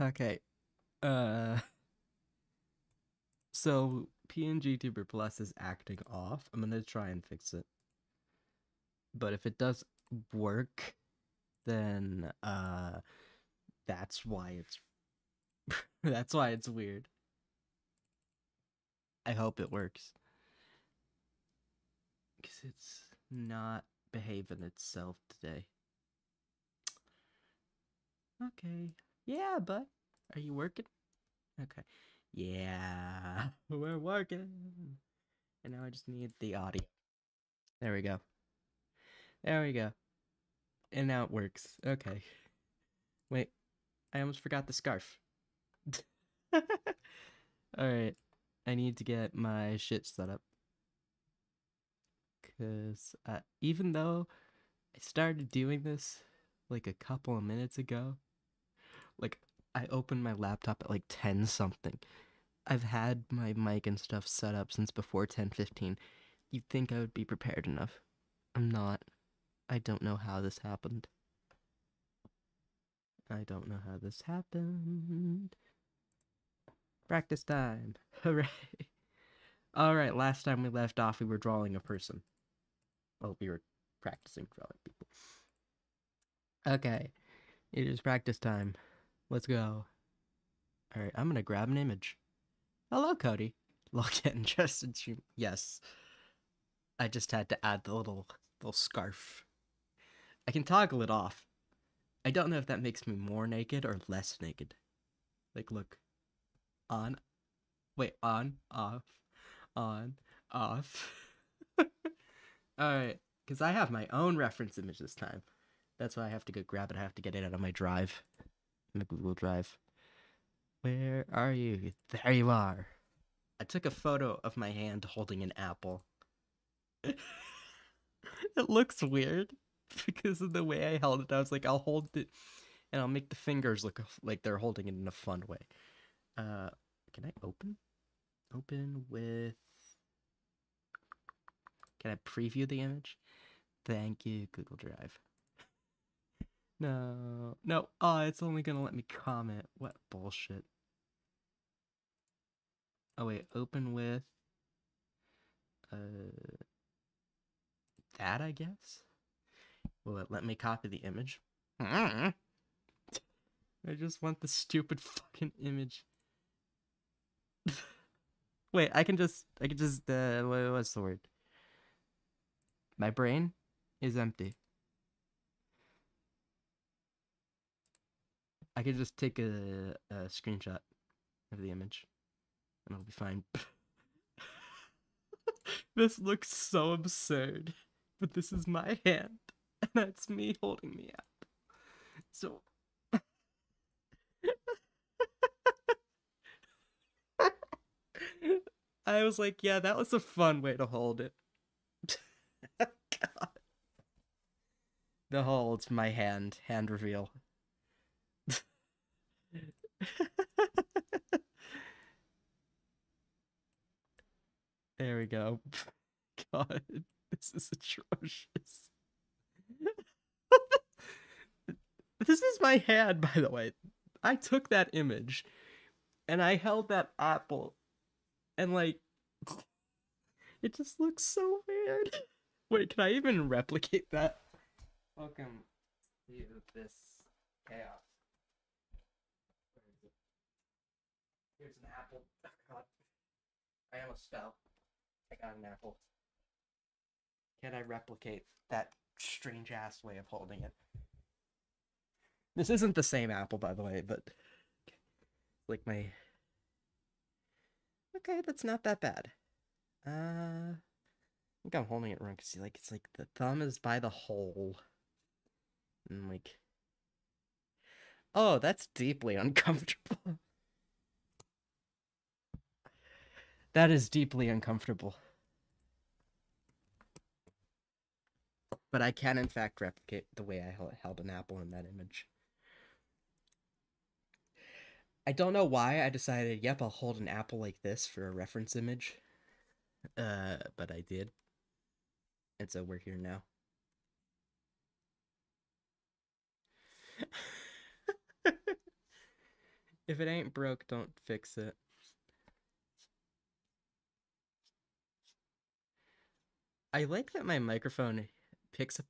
Okay. Uh, so PNG Tuber Plus is acting off. I'm gonna try and fix it. But if it does work, then that's why it's that's why it's weird. I hope it works. Cause it's not behaving itself today. Okay. Yeah, but are you working? Okay. Yeah, we're working. And now I just need the audio. There we go. There we go. And now it works. Okay. Wait, I almost forgot the scarf. Alright. I need to get my shit set up. Because even though I started doing this like a couple of minutes ago, like I opened my laptop at like 10 something. I've had my mic and stuff set up since before 10:15. You'd think I would be prepared enough. I'm not. I don't know how this happened. I don't know how this happened. Practice time. Hooray. Alright, last time we left off, we were drawing a person. Well, we were practicing drawing people. Okay, it is practice time. Let's go. Alright, I'm gonna grab an image. Hello, Cody. Look at interested stream. Yes, I just had to add the little scarf. I can toggle it off. I don't know if that makes me more naked or less naked. Like, look. On. Wait, on, off. Alright, because I have my own reference image this time. That's why I have to go grab it. I have to get it out of my drive. My Google Drive. Where are you? There you are. I took a photo of my hand holding an apple. It looks weird because of the way I held it. I was like, I'll hold it and I'll make the fingers look like they're holding it in a fun way. Uh, can I open? Open with. Can I preview the image? Thank you, Google Drive. No, no. Oh, it's only gonna let me comment. What bullshit. Oh wait, open with uh that I guess. Will it let me copy the image? I just want the stupid fucking image. Wait, I can just what's the word? My brain is empty. I could just take a screenshot of the image and it'll be fine. This looks so absurd, but this is my hand, and that's me holding the app. So I was like, yeah, that was a fun way to hold it. God. The holds my hand reveal. There we go. God, this is atrocious. This is my hand, by the way. I took that image and I held that apple and like it just looks so weird. Wait, can I even replicate that? Welcome to this chaos. Where is it? Here's an apple. Oh, God, I almost fell. I got an apple. Can I replicate that strange ass way of holding it? This isn't the same apple, by the way, but like my. Okay, that's not that bad. I think I'm holding it wrong because like it's like the thumb is by the hole, and like, oh, that's deeply uncomfortable. That is deeply uncomfortable. But I can in fact replicate the way I held an apple in that image. I don't know why I decided, yep, I'll hold an apple like this for a reference image. But I did. And so we're here now. If it ain't broke, don't fix it. I like that my microphone picks up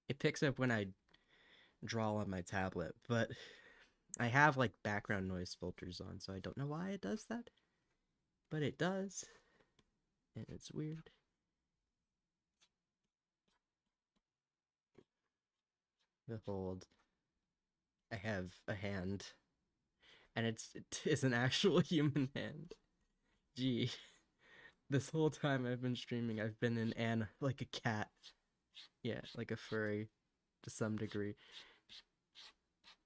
it picks up when I draw on my tablet, but I have like background noise filters on, so I don't know why it does that. But it does. And it's weird. Behold, I have a hand. And it is an actual human hand. Gee. This whole time I've been streaming, I've been like a cat. Yeah, like a furry to some degree.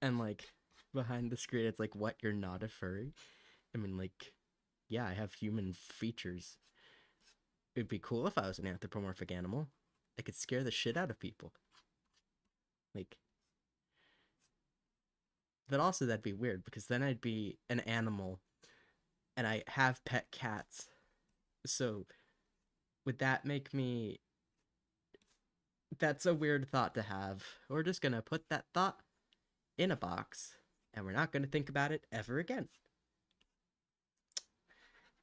And like behind the screen it's like, what, you're not a furry? I mean, like, yeah, I have human features. It'd be cool if I was an anthropomorphic animal. I could scare the shit out of people. Like, but also that'd be weird because then I'd be an animal and I have pet cats. So would that make me... That's a weird thought to have. We're just gonna put that thought in a box and we're not gonna think about it ever again.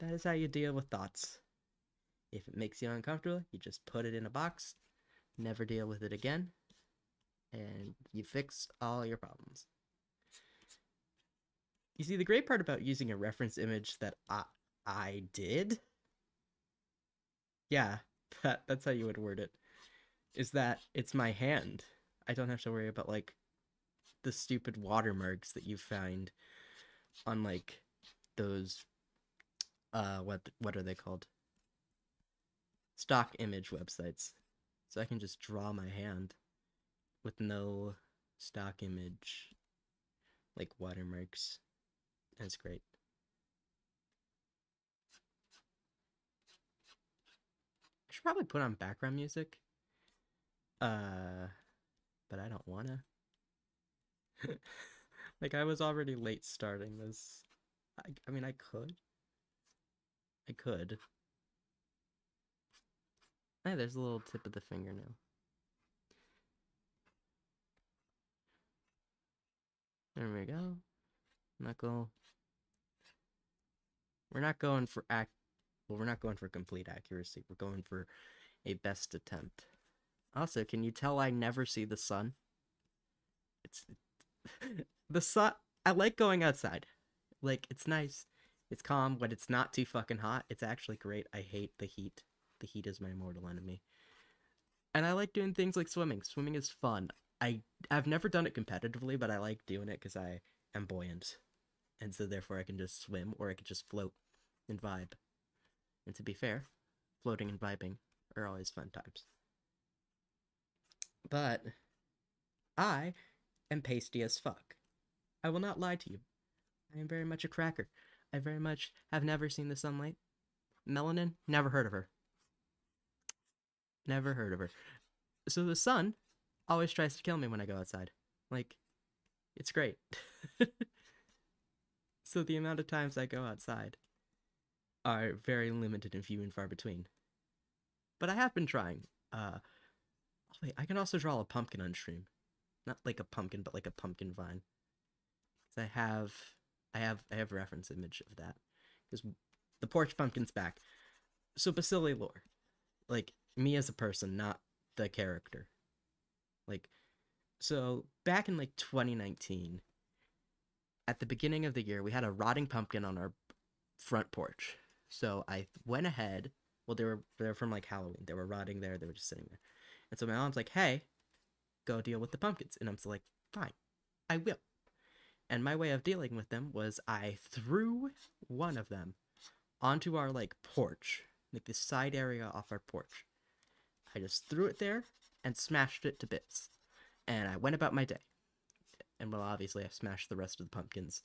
That is how you deal with thoughts. If it makes you uncomfortable, you just put it in a box, never deal with it again, and you fix all your problems. You see, the great part about using a reference image that I did, yeah, that's how you would word it, is that it's my hand. I don't have to worry about, like, the stupid watermarks that you find on, like, those, what are they called? Stock image websites. So I can just draw my hand with no stock image, like, watermarks. That's great. I should probably put on background music. But I don't wanna. Like, I was already late starting this. I mean, I could. I could. Hey, there's a little tip of the fingernail. There we go. Knuckle. We're not going for well, we're not going for complete accuracy. We're going for a best attempt. Also, can you tell I never see the sun? It's the sun. I like going outside. Like, it's nice. It's calm when it's not too fucking hot. It's actually great. I hate the heat. The heat is my mortal enemy. And I like doing things like swimming. Swimming is fun. I've never done it competitively, but I like doing it because I am buoyant. And so therefore I can just swim or I can just float and vibe. And to be fair, floating and vibing are always fun times. But I am pasty as fuck. I will not lie to you. I am very much a cracker. I very much have never seen the sunlight. Melanin, never heard of her. Never heard of her. So the sun always tries to kill me when I go outside. Like, it's great. So the amount of times I go outside are very limited and few and far between. But I have been trying. Oh wait, I can also draw a pumpkin on stream. Not like a pumpkin, but like a pumpkin vine. I have reference image of that. Because the porch pumpkin's back. So Basili lore. Like, me as a person, not the character. Like, so back in like 2019, at the beginning of the year, we had a rotting pumpkin on our front porch. So I went ahead. Well, they were from like Halloween. They were rotting there. They were just sitting there. And so my mom's like, "Hey, go deal with the pumpkins." And I'm still like, "Fine, I will." And my way of dealing with them was I threw one of them onto our like porch, like the side area off our porch. I just threw it there and smashed it to bits. And I went about my day. And well, obviously I smashed the rest of the pumpkins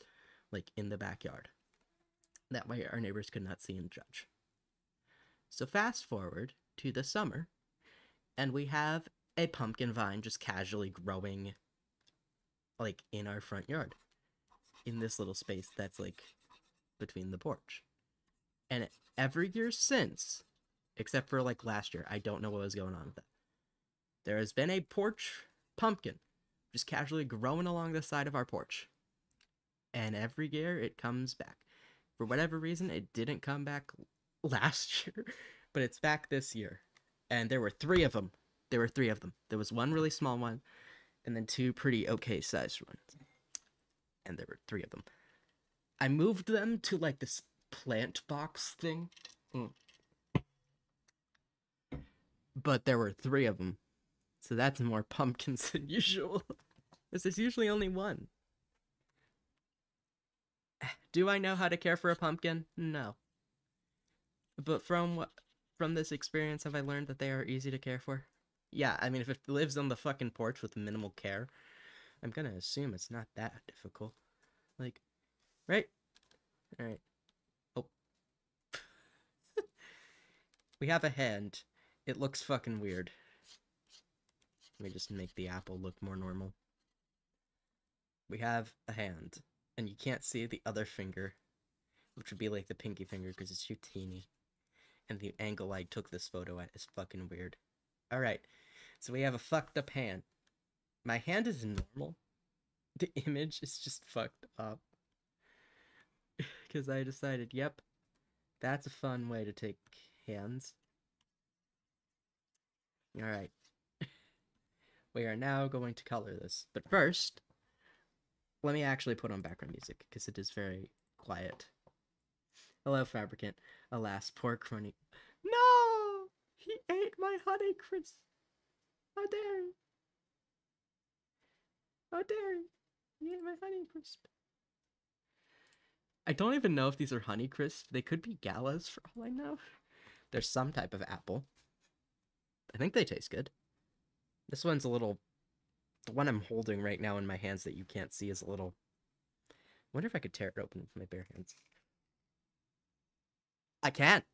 like in the backyard. That way our neighbors could not see and judge. So fast forward to the summer, and we have a pumpkin vine just casually growing like in our front yard. In this little space that's like between the porch. And every year since, except for like last year, I don't know what was going on with that. There has been a porch pumpkin just casually growing along the side of our porch. And every year it comes back. For whatever reason, it didn't come back last year, but it's back this year. And there were three of them. There was one really small one, and then two pretty okay sized ones. And there were three of them. I moved them to like this plant box thing. But there were three of them. So that's more pumpkins than usual. There's usually only one. Do I know how to care for a pumpkin? No. But from this experience, have I learned that they are easy to care for? Yeah, I mean, if it lives on the fucking porch with minimal care, I'm gonna assume it's not that difficult. Like, right? Alright. Oh. We have a hand. It looks fucking weird. Let me just make the apple look more normal. We have a hand. And you can't see the other finger, which would be like the pinky finger because it's too teeny. And the angle I took this photo at is fucking weird. Alright, so we have a fucked up hand. My hand is normal. The image is just fucked up. Because I decided, yep, that's a fun way to take hands. Alright. We are now going to color this. But first, let me actually put on background music, because it is very quiet. Hello, Fabricant. Alas, poor Crony. No! He ate my Honey Crisp! How dare he? How dare he? He ate my Honey Crisp. I don't even know if these are Honey Crisp. They could be Galas, for all I know. There's some type of apple. I think they taste good. This one's a little... The one I'm holding right now in my hands that you can't see is a little... I wonder if I could tear it open with my bare hands. I can't.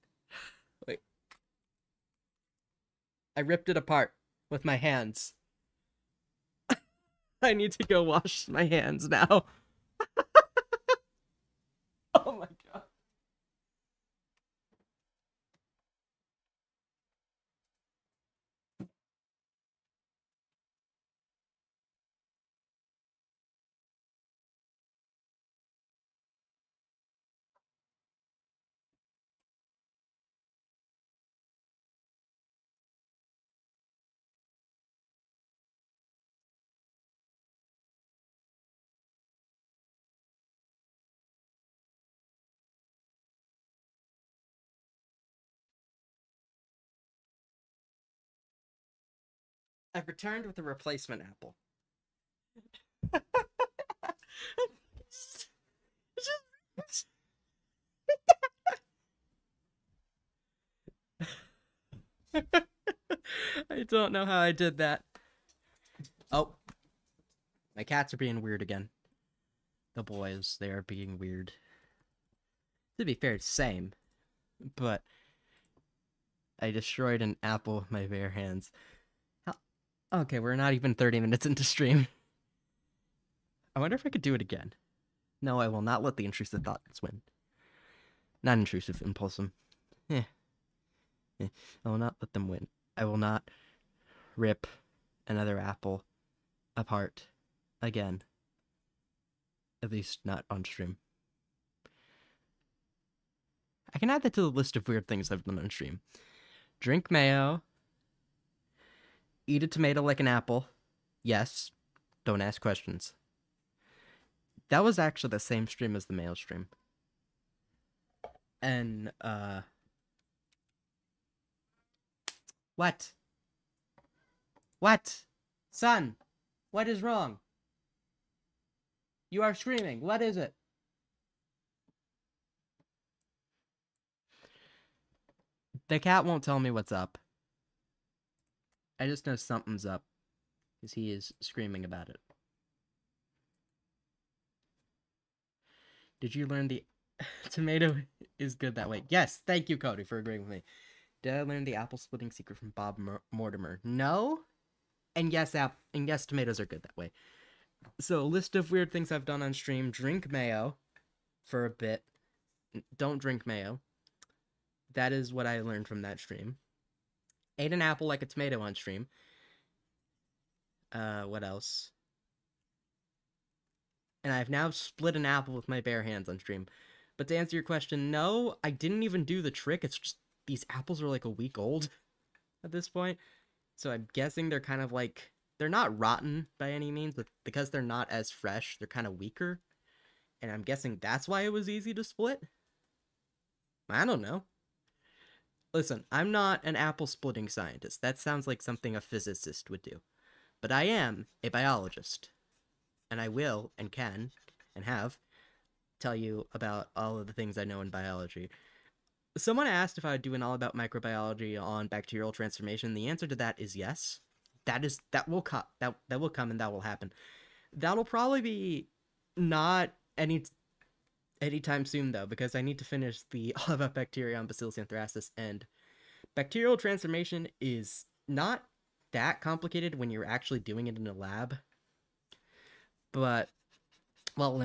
Wait. I ripped it apart with my hands. I need to go wash my hands now. Oh my god. I've returned with a replacement apple. I don't know how I did that. Oh. My cats are being weird again. The boys, they are being weird. To be fair, it's same. But I destroyed an apple with my bare hands. Okay, we're not even 30 minutes into stream. I wonder if I could do it again. No, I will not let the intrusive thoughts win. Not intrusive, impulsive. I will not let them win. I will not rip another apple apart again. At least not on stream. I can add that to the list of weird things I've done on stream. Drink mayo. Eat a tomato like an apple. Yes. Don't ask questions. That was actually the same stream as the mayo stream. And, What? What? Son, what is wrong? You are screaming. What is it? The cat won't tell me what's up. I just know something's up. Because he is screaming about it. Did you learn the tomato is good that way? Yes, thank you, Cody, for agreeing with me. Did I learn the apple splitting secret from Bob Mortimer? No. And yes, tomatoes are good that way. So, list of weird things I've done on stream. Drink mayo for a bit. Don't drink mayo. That is what I learned from that stream. Ate an apple like a tomato on stream. What else? And I've now split an apple with my bare hands on stream. But to answer your question, no, I didn't even do the trick. It's just these apples are like a week old at this point. So I'm guessing they're kind of like, they're not rotten by any means, but because they're not as fresh, they're kind of weaker. And I'm guessing that's why it was easy to split. I don't know. Listen, I'm not an apple splitting scientist. That sounds like something a physicist would do. But I am a biologist. And I will and can and have tell you about all of the things I know in biology. Someone asked if I would do an all about microbiology on bacterial transformation. The answer to that is yes. That will come. That will come and that will happen. That'll probably be not anytime soon though, because I need to finish the all about bacteria on Bacillus anthracis, and bacterial transformation is not that complicated when you're actually doing it in a lab. But well,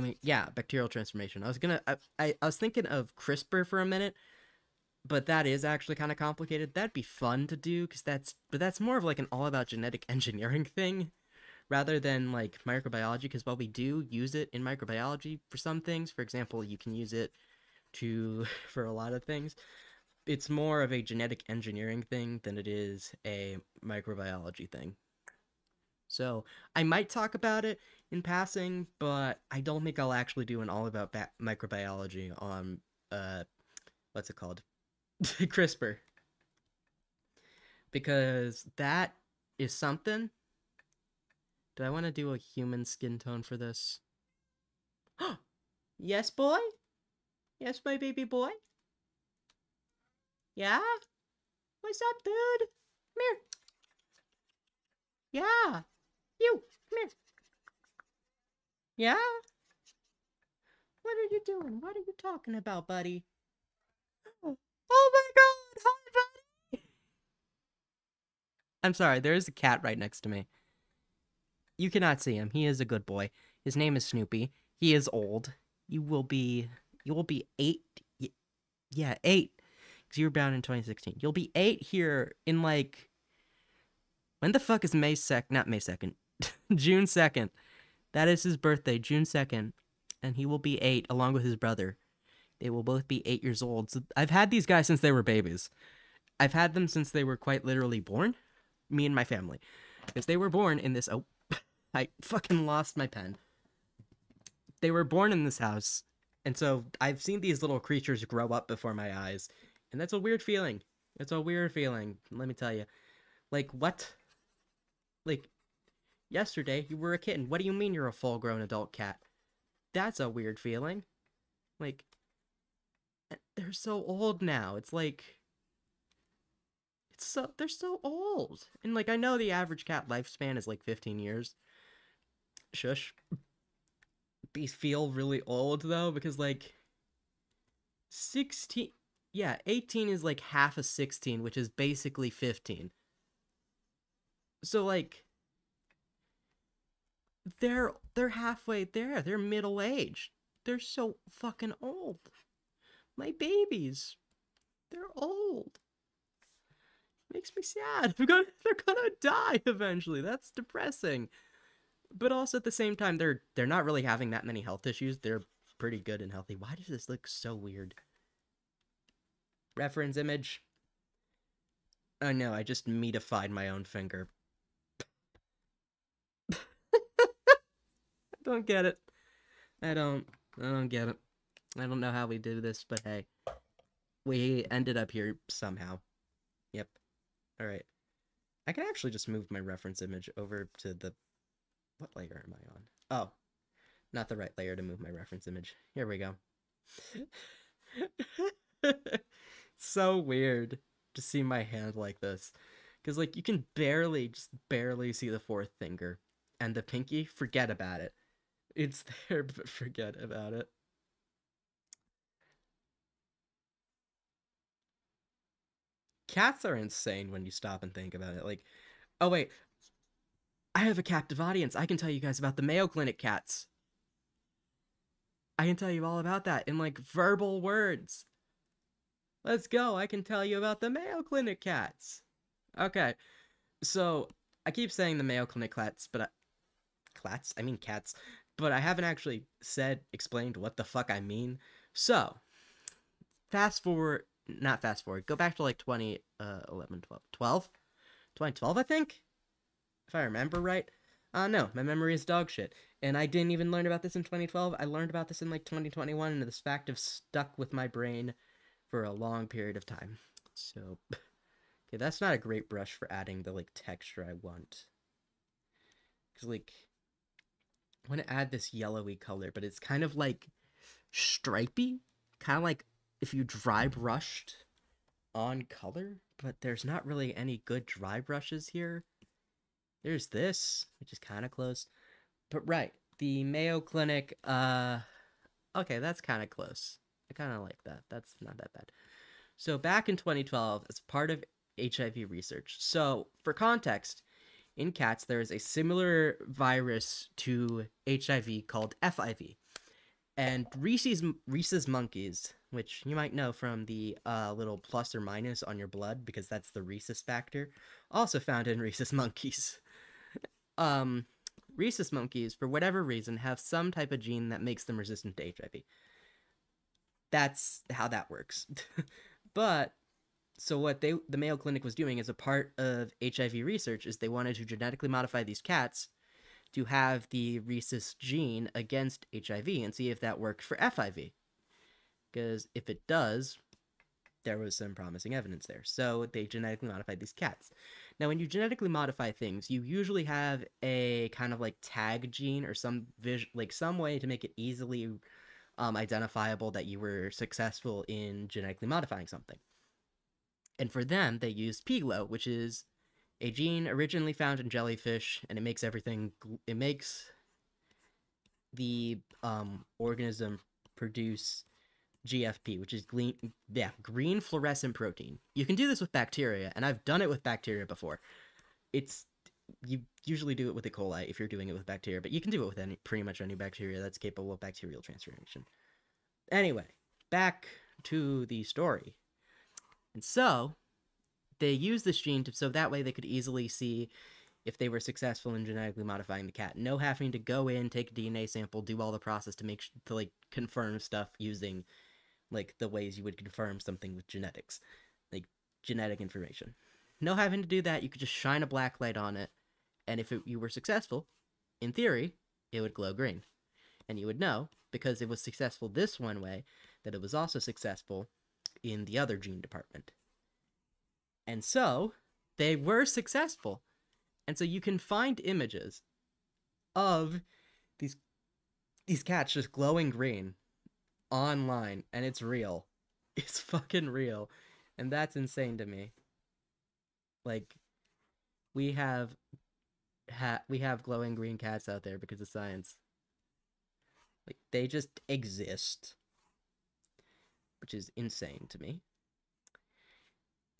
bacterial transformation. I was thinking of CRISPR for a minute, but that is actually kind of complicated. That'd be fun to do because that's more of like an all about genetic engineering thing rather than like microbiology, because while we do use it in microbiology for some things, for example, you can use it to for a lot of things, it's more of a genetic engineering thing than it is a microbiology thing. So I might talk about it in passing, but I don't think I'll actually do an all about microbiology on what's it called? CRISPR, because that is something. Do I want to do a human skin tone for this? Yes, boy? Yes, my baby boy? Yeah? What's up, dude? Come here. Yeah. You, come here. Yeah? What are you doing? What are you talking about, buddy? Oh my god! Hi, buddy! I'm sorry, there is a cat right next to me. You cannot see him. He is a good boy. His name is Snoopy. He is old. You will be 8. Yeah, 8. Because you were born in 2016. You'll be 8 here in like... When the fuck is not May 2nd. June 2nd. That is his birthday, June 2nd. And he will be 8 along with his brother. They will both be 8 years old. So I've had these guys since they were babies. I've had them since they were quite literally born. Me and my family. Because they were born in this... Oh, I fucking lost my pen. They were born in this house. And so I've seen these little creatures grow up before my eyes. And that's a weird feeling. It's a weird feeling. Let me tell you. Like, what? Like, yesterday you were a kitten. What do you mean you're a full-grown adult cat? That's a weird feeling. Like, they're so old now. It's like... they're so old. And like, I know the average cat lifespan is like 15 years. Shush. These feel really old though, because like 16, yeah, 18 is like half of 16, which is basically 15. So like they're halfway there. They're middle aged. They're so fucking old. My babies, they're old. Makes me sad. They're gonna die eventually. That's depressing. But also at the same time, they're not really having that many health issues. They're pretty good and healthy. Why does this look so weird? Reference image. Oh no, I just meatified my own finger. I don't get it. I don't get it. I don't know how we do this, but hey. We ended up here somehow. Yep. Alright. I can actually just move my reference image over to the... What layer am I on? Oh. Not the right layer to move my reference image. Here we go. So weird to see my hand like this. Because, like, you can just barely see the fourth finger. And the pinky, forget about it. It's there, but forget about it. Cats are insane when you stop and think about it. Like, oh wait, I have a captive audience. I can tell you guys about the Mayo Clinic cats. I can tell you all about that in, like, verbal words. Let's go. I can tell you about the Mayo Clinic cats. Okay. So, I keep saying the Mayo Clinic cats, but... I mean cats. but I haven't actually explained what the fuck I mean. So, fast forward, not fast forward, go back to like 2011, 2012, I think? If I remember right. No, my memory is dog shit. And I didn't even learn about this in 2012. I learned about this in like 2021, and this fact has stuck with my brain for a long period of time. So, okay, that's not a great brush for adding the like texture I want. Because like, I want to add this yellowy color, but it's kind of like stripy. Kind of like if you dry brushed on color, but there's not really any good dry brushes here. There's this, which is kind of close. But right, the Mayo Clinic, okay, that's kind of close. I kind of like that. That's not that bad. So back in 2012, as part of HIV research. So for context, in cats, there is a similar virus to HIV called FIV. And Rhesus monkeys, which you might know from the little plus or minus on your blood, because that's the rhesus factor, also found in rhesus monkeys. um, Rhesus monkeys, for whatever reason, have some type of gene that makes them resistant to HIV. That's how that works. But so what the Mayo Clinic was doing as a part of HIV research is they wanted to genetically modify these cats to have the rhesus gene against HIV and see if that worked for FIV. Because if it does, there was some promising evidence there. So they genetically modified these cats. Now, when you genetically modify things, you usually have a kind of like tag gene or some some way to make it easily identifiable that you were successful in genetically modifying something. And for them, they used PGLOW, which is a gene originally found in jellyfish, and it makes everything. It makes the organism produce GFP, which is green fluorescent protein. You can do this with bacteria, and I've done it with bacteria before. You usually do it with E. coli if you're doing it with bacteria, but you can do it with pretty much any bacteria that's capable of bacterial transformation. Anyway, back to the story. And so, they used this gene so that way they could easily see if they were successful in genetically modifying the cat. No having to go in, take a DNA sample, do all the process to like confirm stuff using like the ways you would confirm something with genetics, like genetic information. No having to do that, you could just shine a black light on it, and if you were successful, in theory, it would glow green. And you would know, because it was successful this one way, that it was also successful in the other gene department. And so, they were successful. And so you can find images of these cats just glowing green online, and it's real. It's fucking real. And that's insane to me. Like, we have we have glowing green cats out there because of science. Like, they just exist, which is insane to me.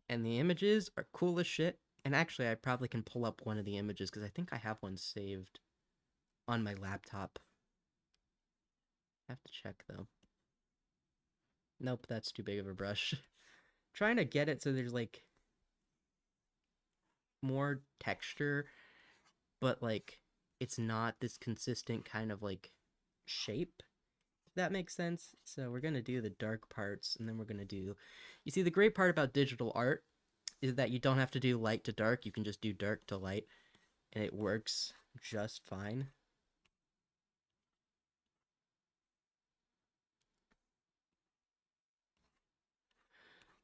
And the images are cool as shit. And actually, I probably can pull up one of the images because I think I have one saved on my laptop. I have to check though. Nope, that's too big of a brush. Trying to get it so there's like more texture, but like it's not this consistent kind of like shape. If that makes sense. So we're gonna do the dark parts, and then we're gonna do. You see, the great part about digital art is that you don't have to do light to dark. You can just do dark to light, and it works just fine.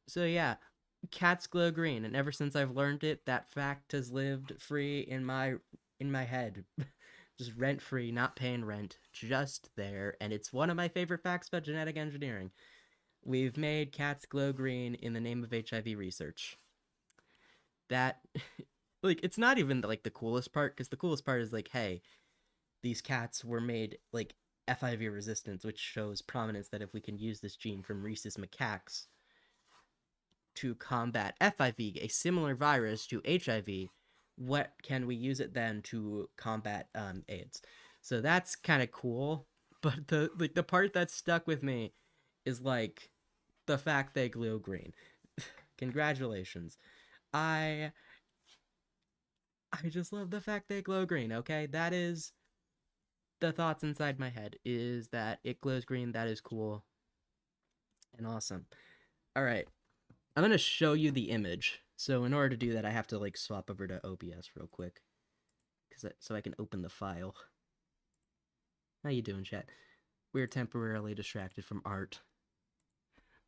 So yeah, cats glow green, and ever since I've learned it, that fact has lived free in my head. Just rent free, not paying rent, just there, and it's one of my favorite facts about genetic engineering. We've made cats glow green in the name of HIV research. That like it's not even like the coolest part, because the coolest part is like, hey, these cats were made like FIV resistant, which shows prominence that if we can use this gene from rhesus macaques to combat FIV, a similar virus to HIV, what can we use it then to combat AIDS? So that's kind of cool. But the part that stuck with me is like the fact they glow green. Congratulations. I I just love the fact they glow green, okay? That is the thoughts inside my head is that it glows green. That is cool and awesome. All right, I'm gonna show you the image. So in order to do that, I have to like swap over to OBS real quick, so I can open the file. How you doing, chat? We're temporarily distracted from art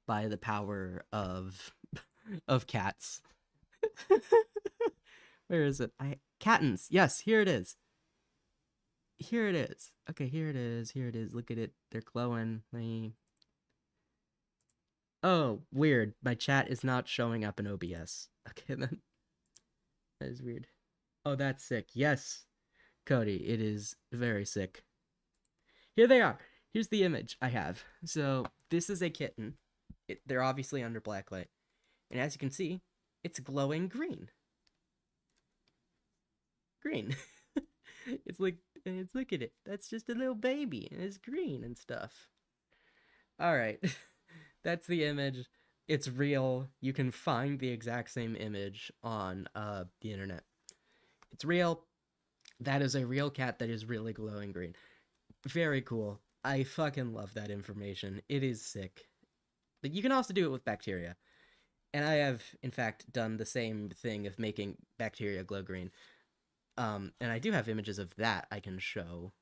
by the power of cats. Where is it? Cattens. Yes, here it is. Here it is. Okay, here it is. Here it is. Look at it. They're glowing. Oh, weird. My chat is not showing up in OBS. Okay, then. That is weird. Oh, that's sick. Yes, Cody, it is very sick. Here they are. Here's the image I have. So, this is a kitten. They're obviously under blacklight. And as you can see, it's glowing green. Green. Look at it. That's just a little baby, and it's green and stuff. All right. That's the image. It's real. You can find the exact same image on the internet. It's real. That is a real cat that is really glowing green. Very cool. I fucking love that information. It is sick. But you can also do it with bacteria. And I have, in fact, done the same thing of making bacteria glow green. And I do have images of that I can show.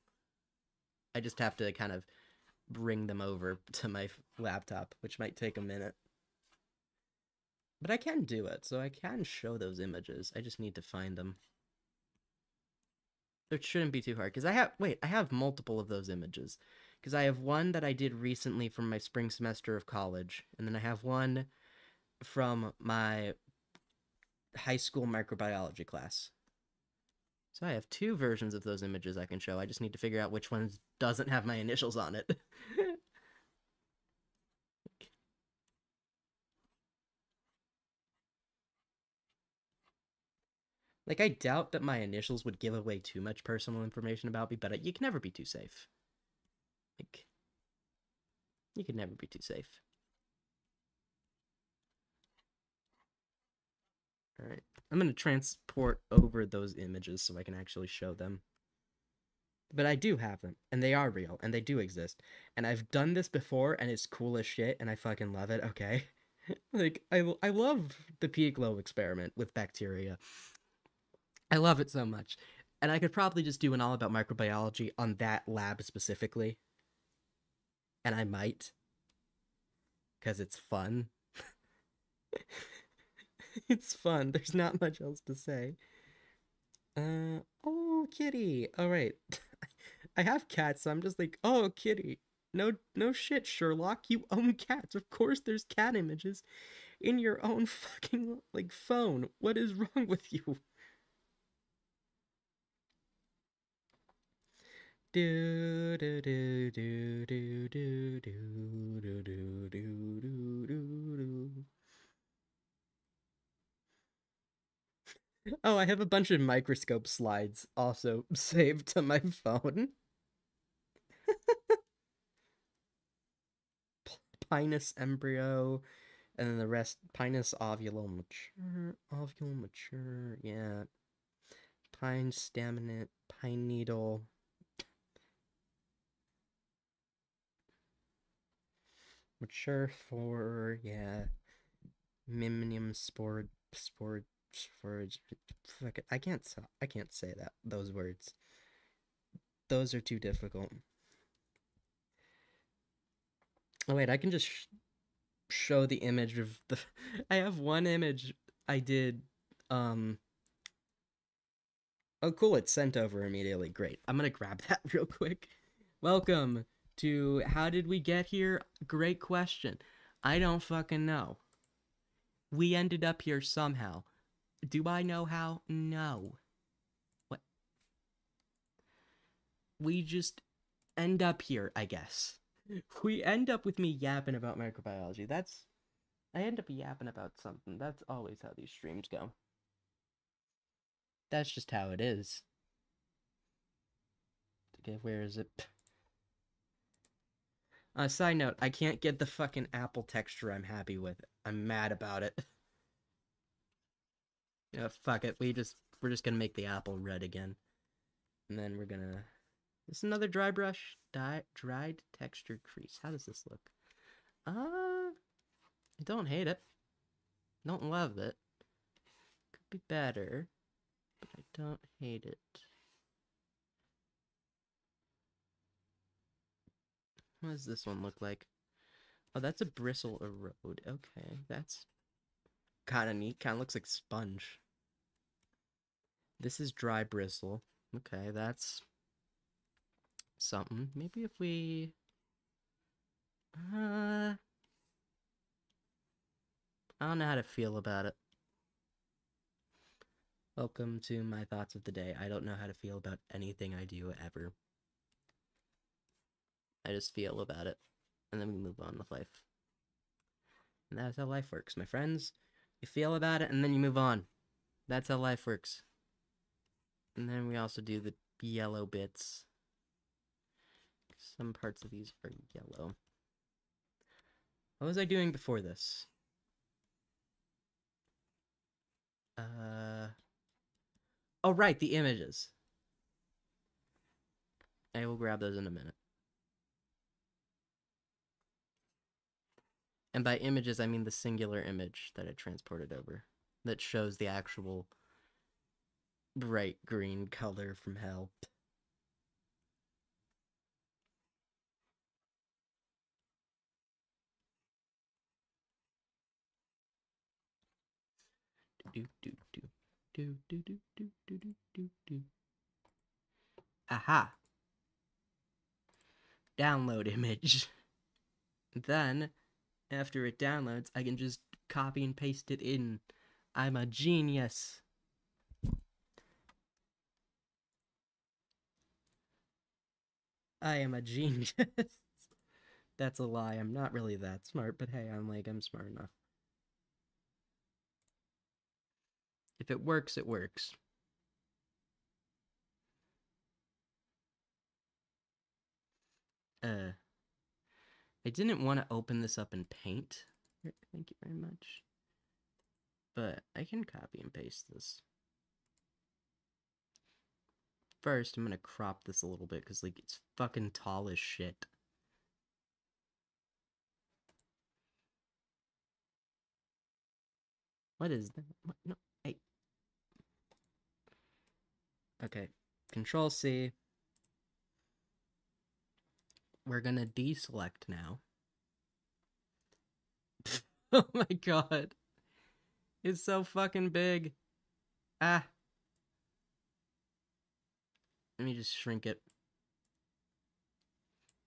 I just have to kind of bring them over to my laptop, which might take a minute. But I can do it, so I can show those images. I just need to find them. It shouldn't be too hard, because I have multiple of those images. Because I have one that I did recently from my spring semester of college, and then I have one from my high school microbiology class. So I have two versions of those images I can show. I just need to figure out which one doesn't have my initials on it. Like, I doubt that my initials would give away too much personal information about me, but you can never be too safe. Like, you can never be too safe. Alright. I'm gonna transport over those images so I can actually show them. But I do have them, and they are real, and they do exist. And I've done this before, and it's cool as shit, and I fucking love it, okay? Like, I love the pea glow experiment with bacteria. I love it so much. And I could probably just do an all about microbiology on that lab specifically. And I might. Because it's fun. It's fun. There's not much else to say. Oh, kitty. All right. I have cats, so I'm just like, oh, kitty. No shit, Sherlock. You own cats. Of course there's cat images in your own fucking, like, phone. What is wrong with you? Do do do do do do do do do do do do. Oh, I have a bunch of microscope slides also saved to my phone. Pinus embryo, and then the rest. Pinus ovule mature, yeah. Pine staminate, pine needle. Mature for, yeah. Miminium spore. Fuck it. I can't say those words. Those are too difficult. Oh wait, I can just show the image of the. I have one image I did. Oh cool, it's sent over immediately. Great. I'm gonna grab that real quick. Welcome to How Did We Get Here? Great question. I don't fucking know. We ended up here somehow. Do I know how? No. What? We just end up here, I guess. We end up with me yapping about microbiology. I end up yapping about something. That's always how these streams go. That's just how it is. Okay, where is it? Side note, I can't get the fucking apple texture I'm happy with. I'm mad about it. Yeah, fuck it. We're just gonna make the apple red again. And then we're This is another dry brush. Dried textured crease. How does this look? I don't hate it. Don't love it. Could be better, but I don't hate it. What does this one look like? Oh, that's a bristle erode. Okay, that's kind of neat. Kind of looks like sponge. This is dry bristle. Okay, that's something. Maybe if we... I don't know how to feel about it. Welcome to my thoughts of the day. I don't know how to feel about anything I do ever. I just feel about it. And then we move on with life. And that's how life works, my friends. You feel about it and then you move on. That's how life works. And then we also do the yellow bits. Some parts of these are yellow. What was I doing before this? Oh, right, the images. I will grab those in a minute. And by images, I mean the singular image that I transported over. That shows the actual bright green color from hell. Aha! Download image. Then, after it downloads, I can just copy and paste it in. I'm a genius. I am a genius. That's a lie. I'm not really that smart, but hey, I'm smart enough. If it works, it works. I didn't want to open this up in Paint. Thank you very much. But I can copy and paste this. First, I'm gonna crop this a little bit because, like, it's fucking tall as shit. What is that? What? No, hey. Okay, Control C. We're gonna deselect now. Oh my god. It's so fucking big. Ah. Let me just shrink it.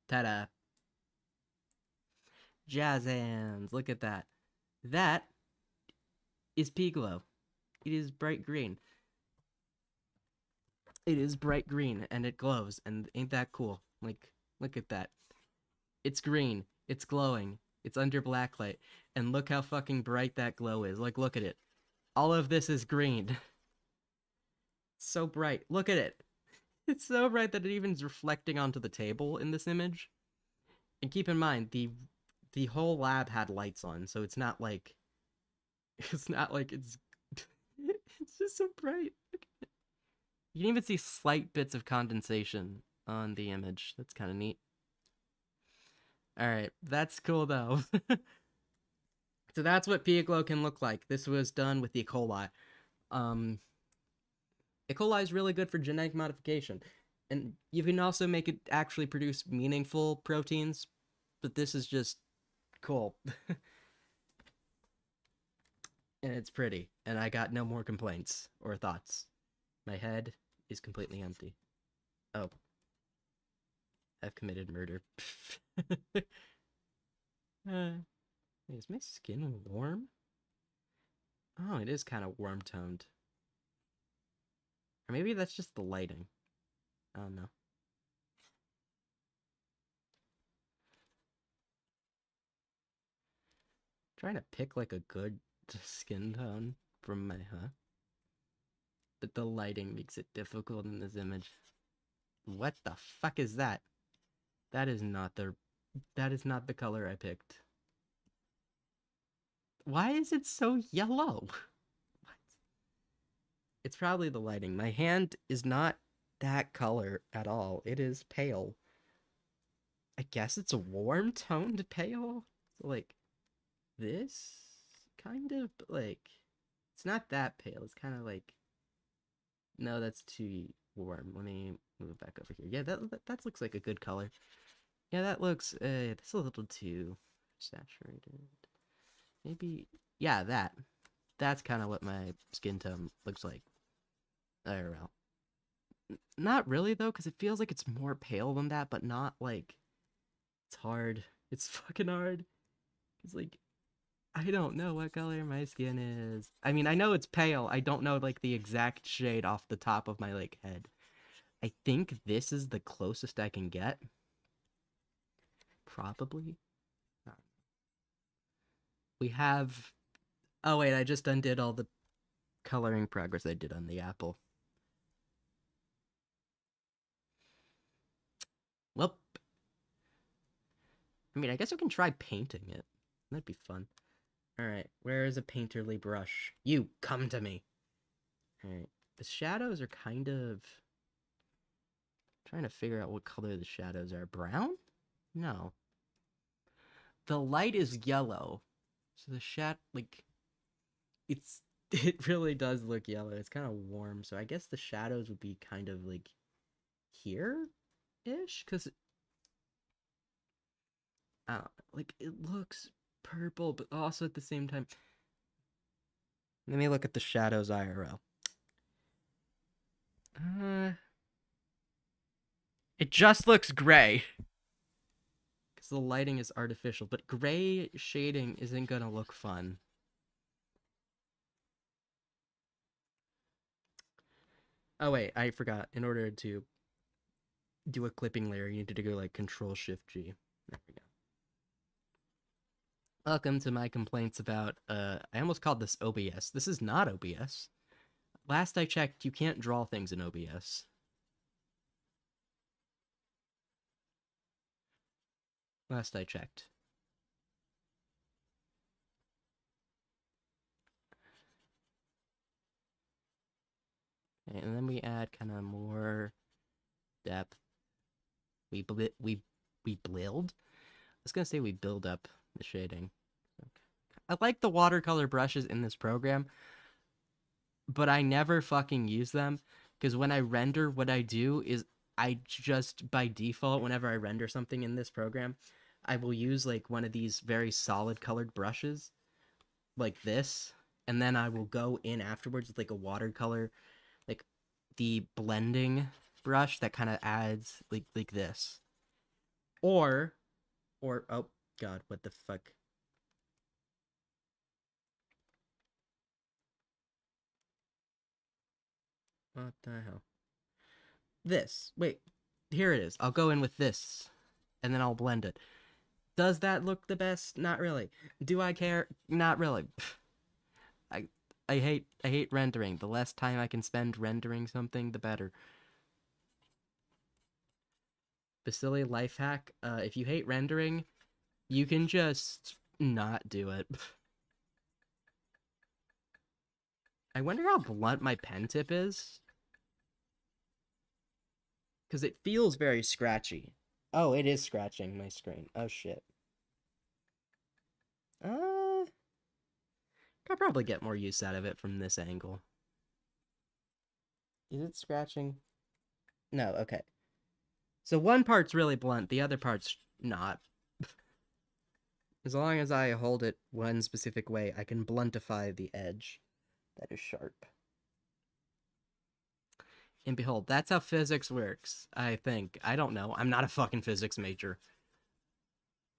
Ta-da. Jazz hands. Look at that. That is P-Glow. It is bright green. It is bright green, and it glows, and ain't that cool? Like, look at that. It's green. It's glowing. It's under blacklight. And look how fucking bright that glow is. Like, look at it. All of this is green. So bright. Look at it. It's so bright that it even is reflecting onto the table in this image. And keep in mind, the whole lab had lights on, so it's not like it's it's just so bright. You can even see slight bits of condensation on the image. That's kind of neat. Alright, that's cool though. So that's what P-Glow can look like. This was done with E. coli. E. coli is really good for genetic modification. And you can also make it actually produce meaningful proteins, but this is just cool. And it's pretty, and I got no more complaints or thoughts. My head is completely empty. Oh. I've committed murder. Is my skin warm? Oh, it is kind of warm-toned. Or maybe that's just the lighting. I don't know. Trying to pick like a good skin tone from my but the lighting makes it difficult in this image. What the fuck is that? That is not the color I picked. Why is it so yellow? What? It's probably the lighting. My hand is not that color at all. It is pale. I guess it's a warm toned pale. So, like this kind of, but like it's not that pale. It's kind of like, no, that's too warm. Let me move back over here. Yeah, that looks like a good color. Yeah, that looks that's a little too saturated. Maybe, yeah, that's kind of what my skin tone looks like IRL. Not really though, because it feels like it's more pale than that, but not like it's hard. It's fucking hard. It's like I don't know what color my skin is. I mean, I know it's pale. I don't know like the exact shade off the top of my like head. I think this is the closest I can get. Probably. We have. Oh wait, I just undid all the coloring progress I did on the apple. Well, I mean, I guess we can try painting it. That'd be fun. Alright, where is a painterly brush? You, come to me! Alright, the shadows are kind of... trying to figure out what color the shadows are. Brown? No. The light is yellow. So the like... it's... it really does look yellow. It's kind of warm, so I guess the shadows would be kind of like... here-ish? Because... like, it looks purple, but also at the same time... Let me look at the shadows IRL. It just looks gray. Because the lighting is artificial, but gray shading isn't gonna look fun. Oh wait, I forgot. In order to do a clipping layer, you need to go like Control-Shift-G. There we go. Welcome to my complaints about, I almost called this OBS. This is not OBS. Last I checked, you can't draw things in OBS. Last I checked. Okay, and then we add kind of more depth. We build. I was gonna say we build up the shading. I like the watercolor brushes in this program, but I never fucking use them because when I render, what I do is I just by default, whenever I render something in this program, I will use like one of these very solid colored brushes like this, and then I will go in afterwards with like a watercolor, like the blending brush that kind of adds like this. Or oh god, what the fuck? What the hell? This. Wait, here it is. I'll go in with this, and then I'll blend it. Does that look the best? Not really. Do I care? Not really. I I hate rendering. The less time I can spend rendering something, the better. Basili life hack. If you hate rendering, you can just not do it. I wonder how blunt my pen tip is. Because it feels very scratchy. Oh, it is scratching my screen. Oh, shit. I'll probably get more use out of it from this angle. Is it scratching? No, okay. So one part's really blunt, the other part's not. As long as I hold it one specific way, I can bluntify the edge that is sharp. And behold, that's how physics works, I think. I don't know. I'm not a fucking physics major.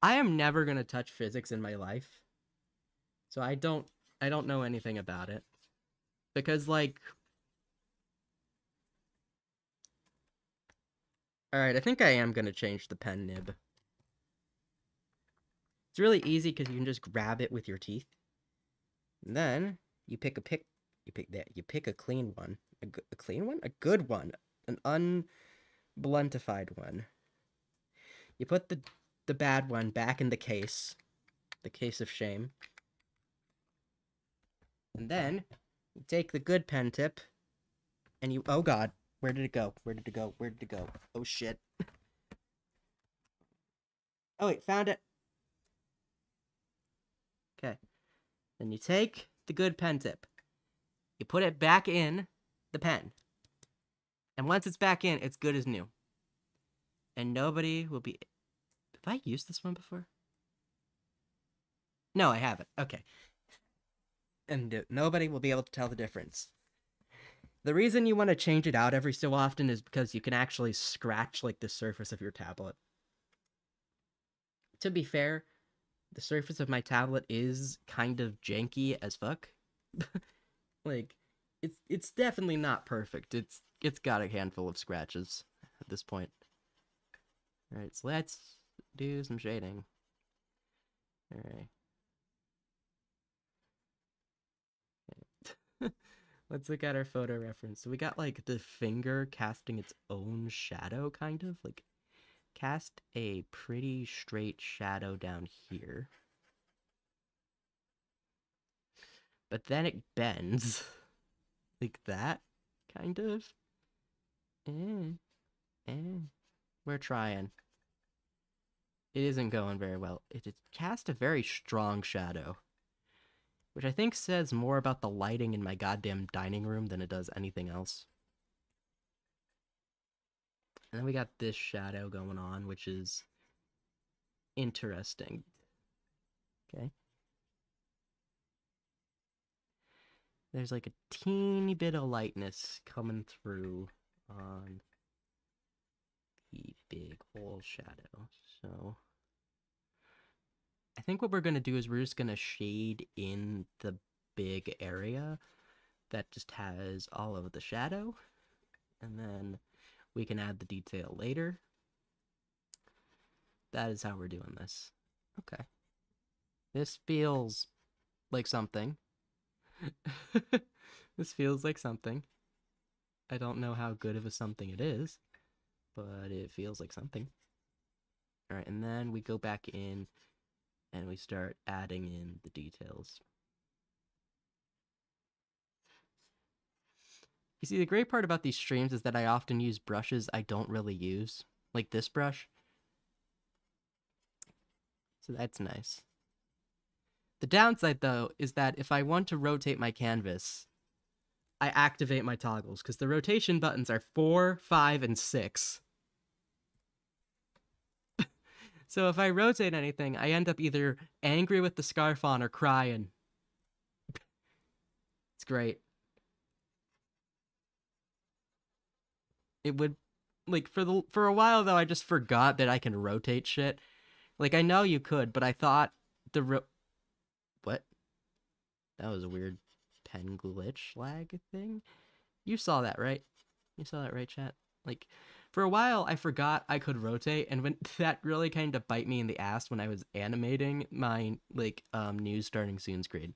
I am never gonna touch physics in my life. So I don't know anything about it. Because, like... Alright, I think I am gonna change the pen nib. It's really easy because you can just grab it with your teeth. And then you pick a clean one. A clean one? A good one. An unbluntified one. You put the bad one back in the case. The case of shame. And then you take the good pen tip and you... Oh god. Where did it go? Where did it go? Where did it go? Oh shit. Oh wait, found it. Okay. Then you take the good pen tip. You put it back in the pen. And once it's back in, it's good as new. And nobody will be... Have I used this one before? No, I haven't. Okay. And nobody will be able to tell the difference. The reason you want to change it out every so often is because you can actually scratch, like, the surface of your tablet. To be fair, the surface of my tablet is kind of janky as fuck. Like, it's definitely not perfect. It's got a handful of scratches at this point. Alright, so let's do some shading. Alright. Let's look at our photo reference. So we got, like, the finger casting its own shadow, kind of. Like, cast a pretty straight shadow down here. But then it bends. Like that, kind of. We're trying. It isn't going very well. It cast a very strong shadow. Which I think says more about the lighting in my goddamn dining room than it does anything else. And then we got this shadow going on, which is interesting. Okay. There's like a teeny bit of lightness coming through on the big whole shadow. So I think what we're going to do is we're just going to shade in the big area that just has all of the shadow. And then we can add the detail later. That is how we're doing this. Okay. This feels like something. This feels like something. I don't know how good of a something it is, but it feels like something. Alright, and then we go back in and we start adding in the details. You see, the great part about these streams is that I often use brushes I don't really use, like this brush. So that's nice. The downside, though, is that if I want to rotate my canvas, I activate my toggles, because the rotation buttons are 4, 5, and 6. So if I rotate anything, I end up either angry with the scarf on or crying. It's great. It would, like, for a while, though, I just forgot that I can rotate shit. Like, I know you could, but I thought what? That was a weird pen glitch lag thing. You saw that, right? You saw that, right, chat? Like, for a while, I forgot I could rotate, and when that really kind of bite me in the ass when I was animating my, like, news starting soon screen.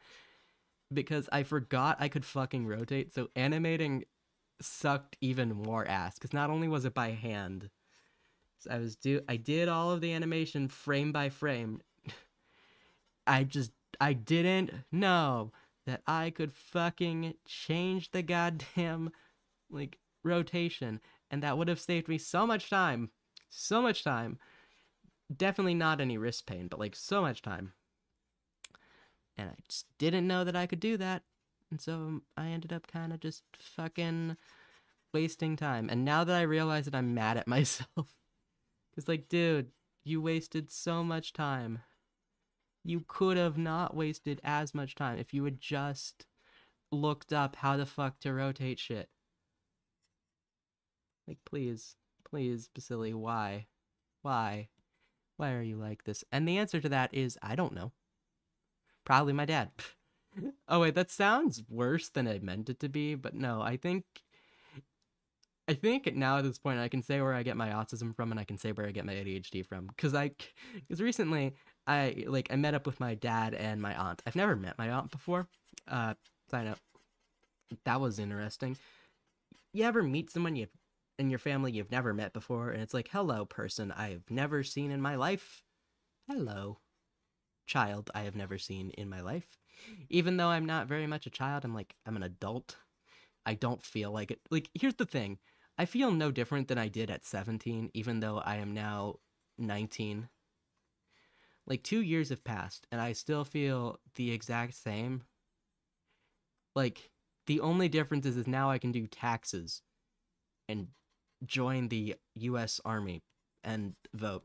Because I forgot I could fucking rotate, so animating sucked even more ass, because not only was it by hand, so I did all of the animation frame by frame. I didn't know that I could fucking change the goddamn, like, rotation, and that would have saved me so much time. So much time. Definitely not any wrist pain, but, like, so much time. And I just didn't know that I could do that, and so I ended up kind of just fucking wasting time. And now that I realize it, I'm mad at myself. Because, like, dude, you wasted so much time. You could have not wasted as much time if you had just looked up how the fuck to rotate shit. Like, please, Basili, why? Why? Why are you like this? And the answer to that is, I don't know. Probably my dad. Oh wait, that sounds worse than I meant it to be, but no, I think now at this point I can say where I get my autism from and I can say where I get my ADHD from. Because recently I met up with my dad and my aunt. I've never met my aunt before. Sign up. That was interesting. You ever meet someone in your family you've never met before, and it's like, hello, person I've never seen in my life. Hello, child I have never seen in my life. Even though I'm not very much a child, I'm an adult. I don't feel like it. Like, here's the thing. I feel no different than I did at 17, even though I am now 19. Like 2 years have passed, and I still feel the exact same. Like, the only difference is now I can do taxes and join the US Army and vote.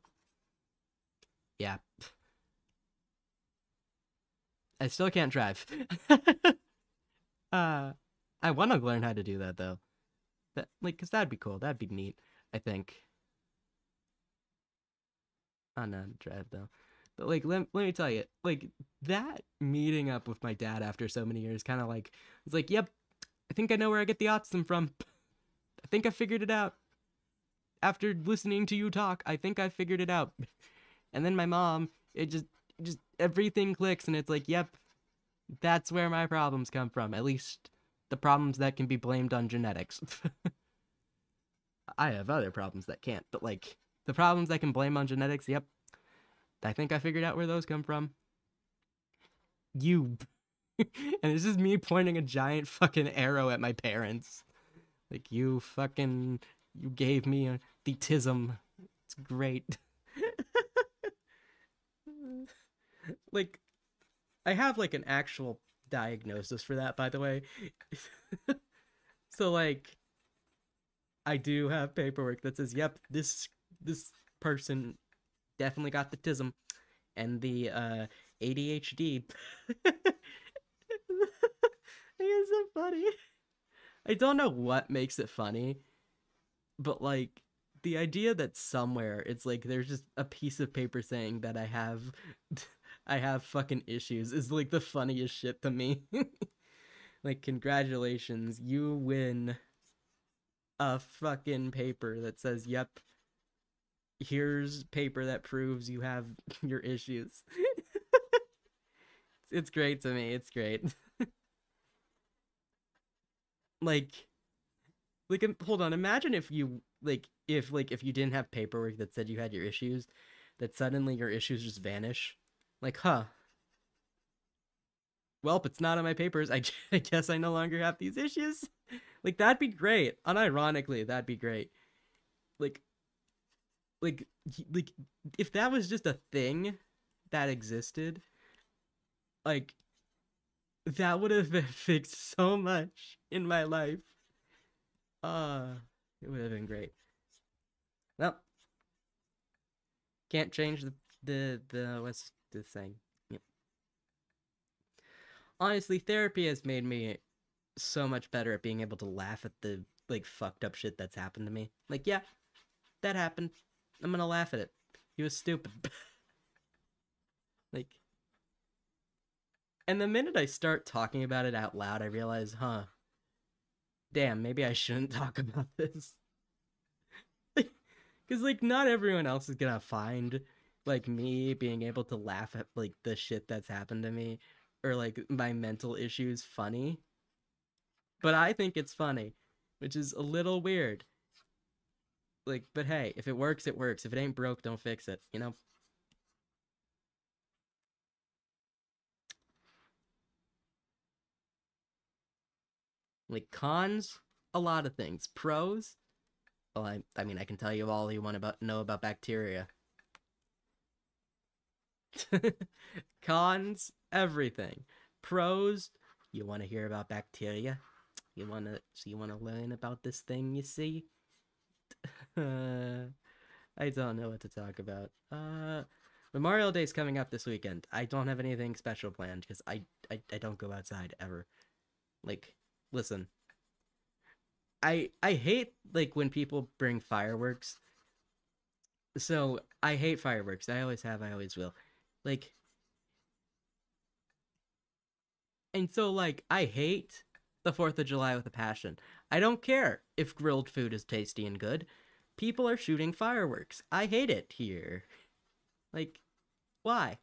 Yeah. I still can't drive. I want to learn how to do that though. That like, cause that'd be cool. That'd be neat. I think. I know how to drive though. But like, let me tell you, like that meeting up with my dad after so many years, kind of like, it's like, yep, I think I know where I get the autism from. I think I figured it out. After listening to you talk, I think I figured it out. And then my mom, it just everything clicks, and it's like, yep, that's where my problems come from. At least the problems that can be blamed on genetics. I have other problems that can't, but like the problems I can blame on genetics, yep. I think I figured out where those come from. You. And it's just me pointing a giant fucking arrow at my parents. Like, you gave me the tism. It's great. Like, I have like an actual diagnosis for that, by the way. So like, I do have paperwork that says, yep, this person definitely got the tism and the ADHD. It's so funny. I don't know what makes it funny, but like the idea that somewhere it's like there's just a piece of paper saying that I have I have fucking issues is like the funniest shit to me. Like, congratulations, you win a fucking paper that says, yep, here's paper that proves you have your issues. It's great to me. It's great. like hold on, imagine if you if you didn't have paperwork that said you had your issues, that suddenly your issues just vanish. Like, huh, well, it's not on my papers. I guess I no longer have these issues. Like, that'd be great. Unironically, that'd be great. Like, like, like, if that was just a thing that existed, like, that would have fixed so much in my life. Uh, it would have been great. Well, can't change the what's the thing. Yep. Honestly, therapy has made me so much better at being able to laugh at the like fucked up shit that's happened to me. Like, yeah, that happened. I'm gonna laugh at it. He was stupid. Like, and the minute I start talking about it out loud, I realize, huh, damn, maybe I shouldn't talk about this. Because, like, not everyone else is gonna find, like, me being able to laugh at, like, the shit that's happened to me or, like, my mental issues funny. But I think it's funny, which is a little weird. Like, but hey, if it works, it works. If it ain't broke, don't fix it, you know? Like, cons, a lot of things. Pros, well, I mean, I can tell you all you want about know about bacteria. Cons, everything. Pros, you want to hear about bacteria? You want to learn about this thing you see? I don't know what to talk about. Memorial Day's coming up this weekend. I don't have anything special planned because I don't go outside ever. Like, listen, I hate like when people bring fireworks. So I hate fireworks. I always have. I always will. Like, and so like I hate the 4th of July with a passion. I don't care if grilled food is tasty and good. People are shooting fireworks. I hate it here. Like, why?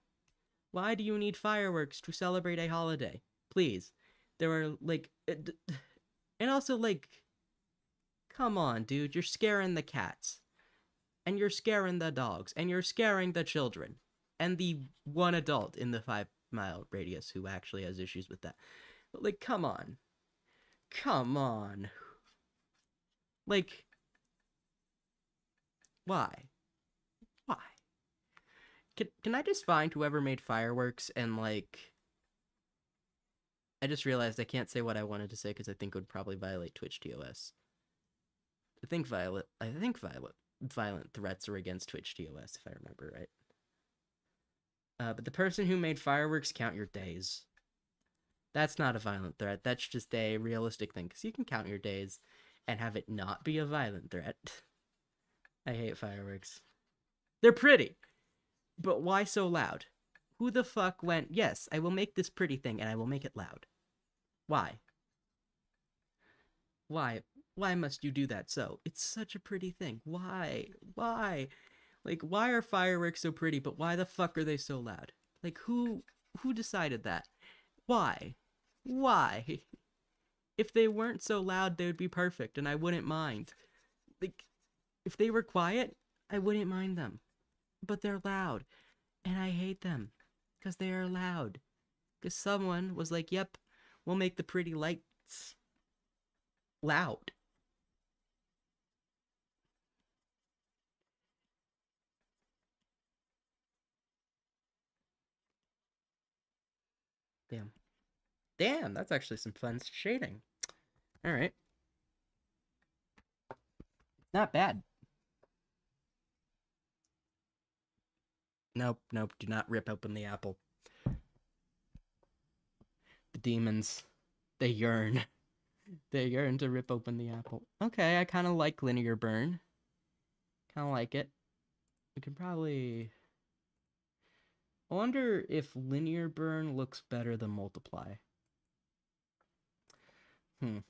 Why do you need fireworks to celebrate a holiday? Please. There are like and also like come on, dude, you're scaring the cats. And you're scaring the dogs. And you're scaring the children. And the one adult in the 5-mile radius who actually has issues with that. But like, come on. Come on. Like, Why? Why? Can I just find whoever made fireworks and, like... I just realized I can't say what I wanted to say because I think it would probably violate Twitch TOS. I think violent threats are against Twitch TOS, if I remember right. But the person who made fireworks, count your days. That's not a violent threat. That's just a realistic thing, because you can count your days and have it not be a violent threat. I hate fireworks. They're pretty, but why so loud? Who the fuck went, yes, I will make this pretty thing, and I will make it loud? Why? Why? Why must you do that so? It's such a pretty thing. Why? Why? Like, why are fireworks so pretty, but why the fuck are they so loud? Like, who decided that? Why? Why? If they weren't so loud, they would be perfect, and I wouldn't mind. Like, if they were quiet, I wouldn't mind them. But they're loud, and I hate them, because they are loud. Because someone was like, yep, we'll make the pretty lights loud. Damn. Damn, that's actually some fun shading. Alright. Not bad. Nope, nope, do not rip open the apple. The demons, they yearn. They yearn to rip open the apple. Okay, I kind of like linear burn. Kind of like it. We can probably... I wonder if linear burn looks better than multiply. I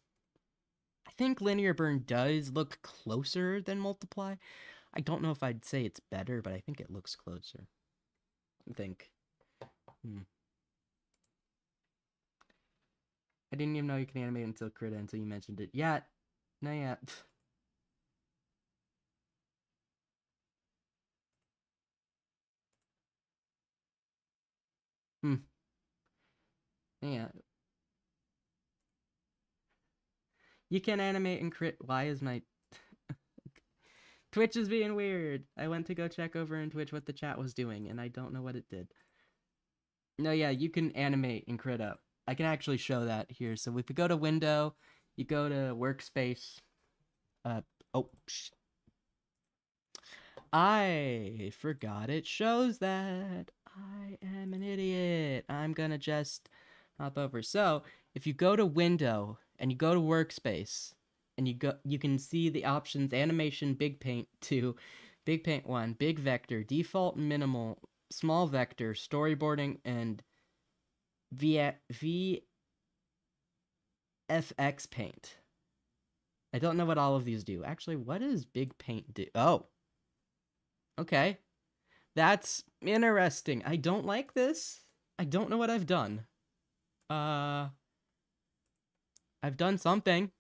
think linear burn does look closer than multiply. I don't know if I'd say it's better, but I think it looks closer. I think. I didn't even know you can animate until Krita until you mentioned it. Yeah. No, yeah. Yeah. You can animate and crit. Why is my... Twitch is being weird. I went to go check over in Twitch what the chat was doing, and I don't know what it did. No, yeah, you can animate and crit up. I can actually show that here. So if you go to Window, you go to Workspace. I forgot it shows that. I am an idiot. I'm gonna just hop over. So if you go to Window and you go to Workspace, and you can see the options: Animation, Big Paint 2, Big Paint 1, Big Vector, Default, Minimal, Small Vector, Storyboarding, and VFX Paint. I don't know what all of these do. Actually, what does Big Paint do? Oh. Okay. That's interesting. I don't like this. I don't know what I've done. I've done something.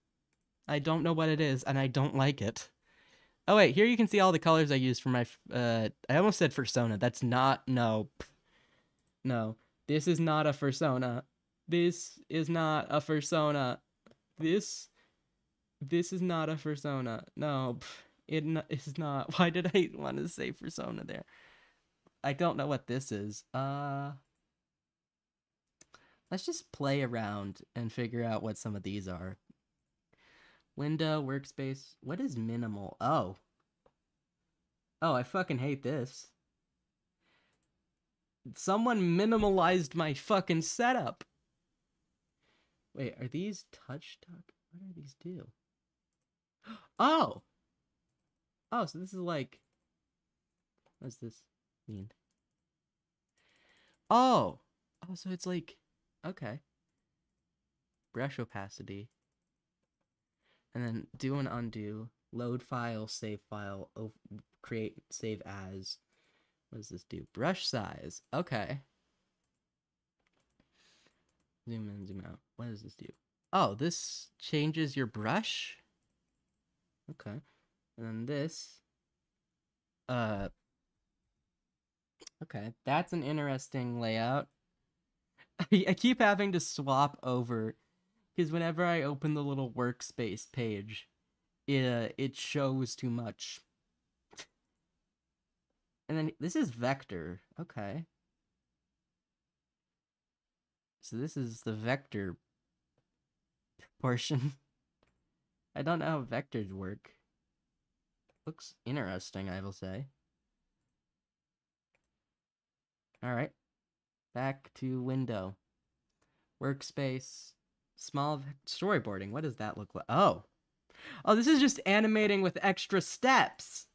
I don't know what it is, and I don't like it. Oh, wait. Here you can see all the colors I used for my... I almost said fursona. That's not... No. No. This is not a fursona. This is not a fursona. This is not a fursona. No. It is not. Why did I want to say fursona there? I don't know what this is. Let's just play around and figure out what some of these are. Window, workspace. What is minimal? Oh. Oh, I fucking hate this. Someone minimalized my fucking setup. Wait, are these touch talk? What do these do? Oh! Oh, so this is like... What does this mean? Oh! Oh, so it's like... Okay. Brush opacity. And then do and undo. Load file, save file, create, save as. What does this do? Brush size. Okay. Zoom in, zoom out. What does this do? Oh, this changes your brush? Okay. And then this. Okay. That's an interesting layout. I keep having to swap over because whenever I open the little workspace page, it shows too much. And then this is vector. Okay. So this is the vector portion. I don't know how vectors work. Looks interesting, I will say. Alright. Back to window. Workspace. Small storyboarding. What does that look like? Oh. Oh, this is just animating with extra steps.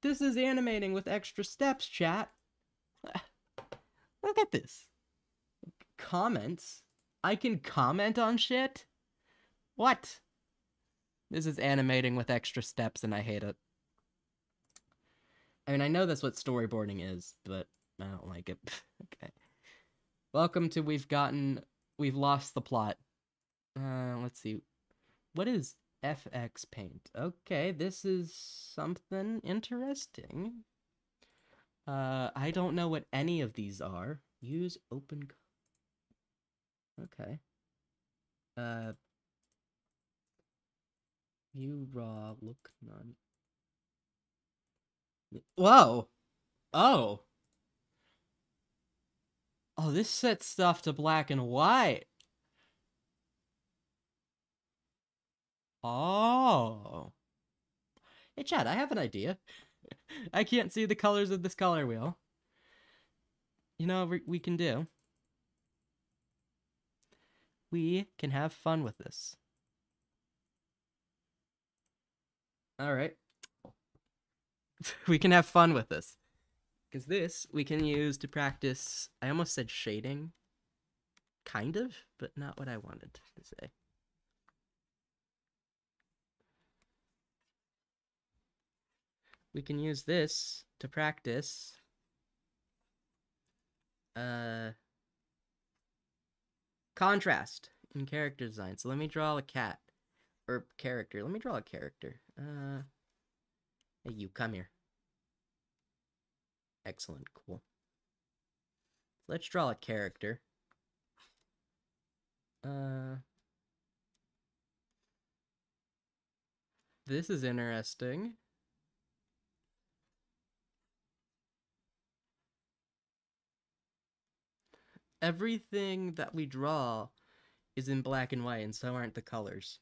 This is animating with extra steps, chat. Look at this. Comments. I can comment on shit? What? This is animating with extra steps and I hate it. I mean, I know that's what storyboarding is, but I don't like it. Okay. Welcome to We've lost the plot. Let's see. What is FX Paint? Okay, this is something interesting. I don't know what any of these are. Use open... Okay. View raw, look none. Whoa! Oh! Oh, this sets stuff to black and white. Oh. Hey, Chad, I have an idea. I can't see the colors of this color wheel. You know what we can do? We can have fun with this. Alright. We can have fun with this. Because this we can use to practice, I almost said shading. Kind of, but not what I wanted to say. We can use this to practice contrast in character design. So let me draw a cat. Or character. Let me draw a character. Hey, you, come here. Excellent, cool. Let's draw a character. This is interesting. Everything that we draw is in black and white, and so aren't the colors.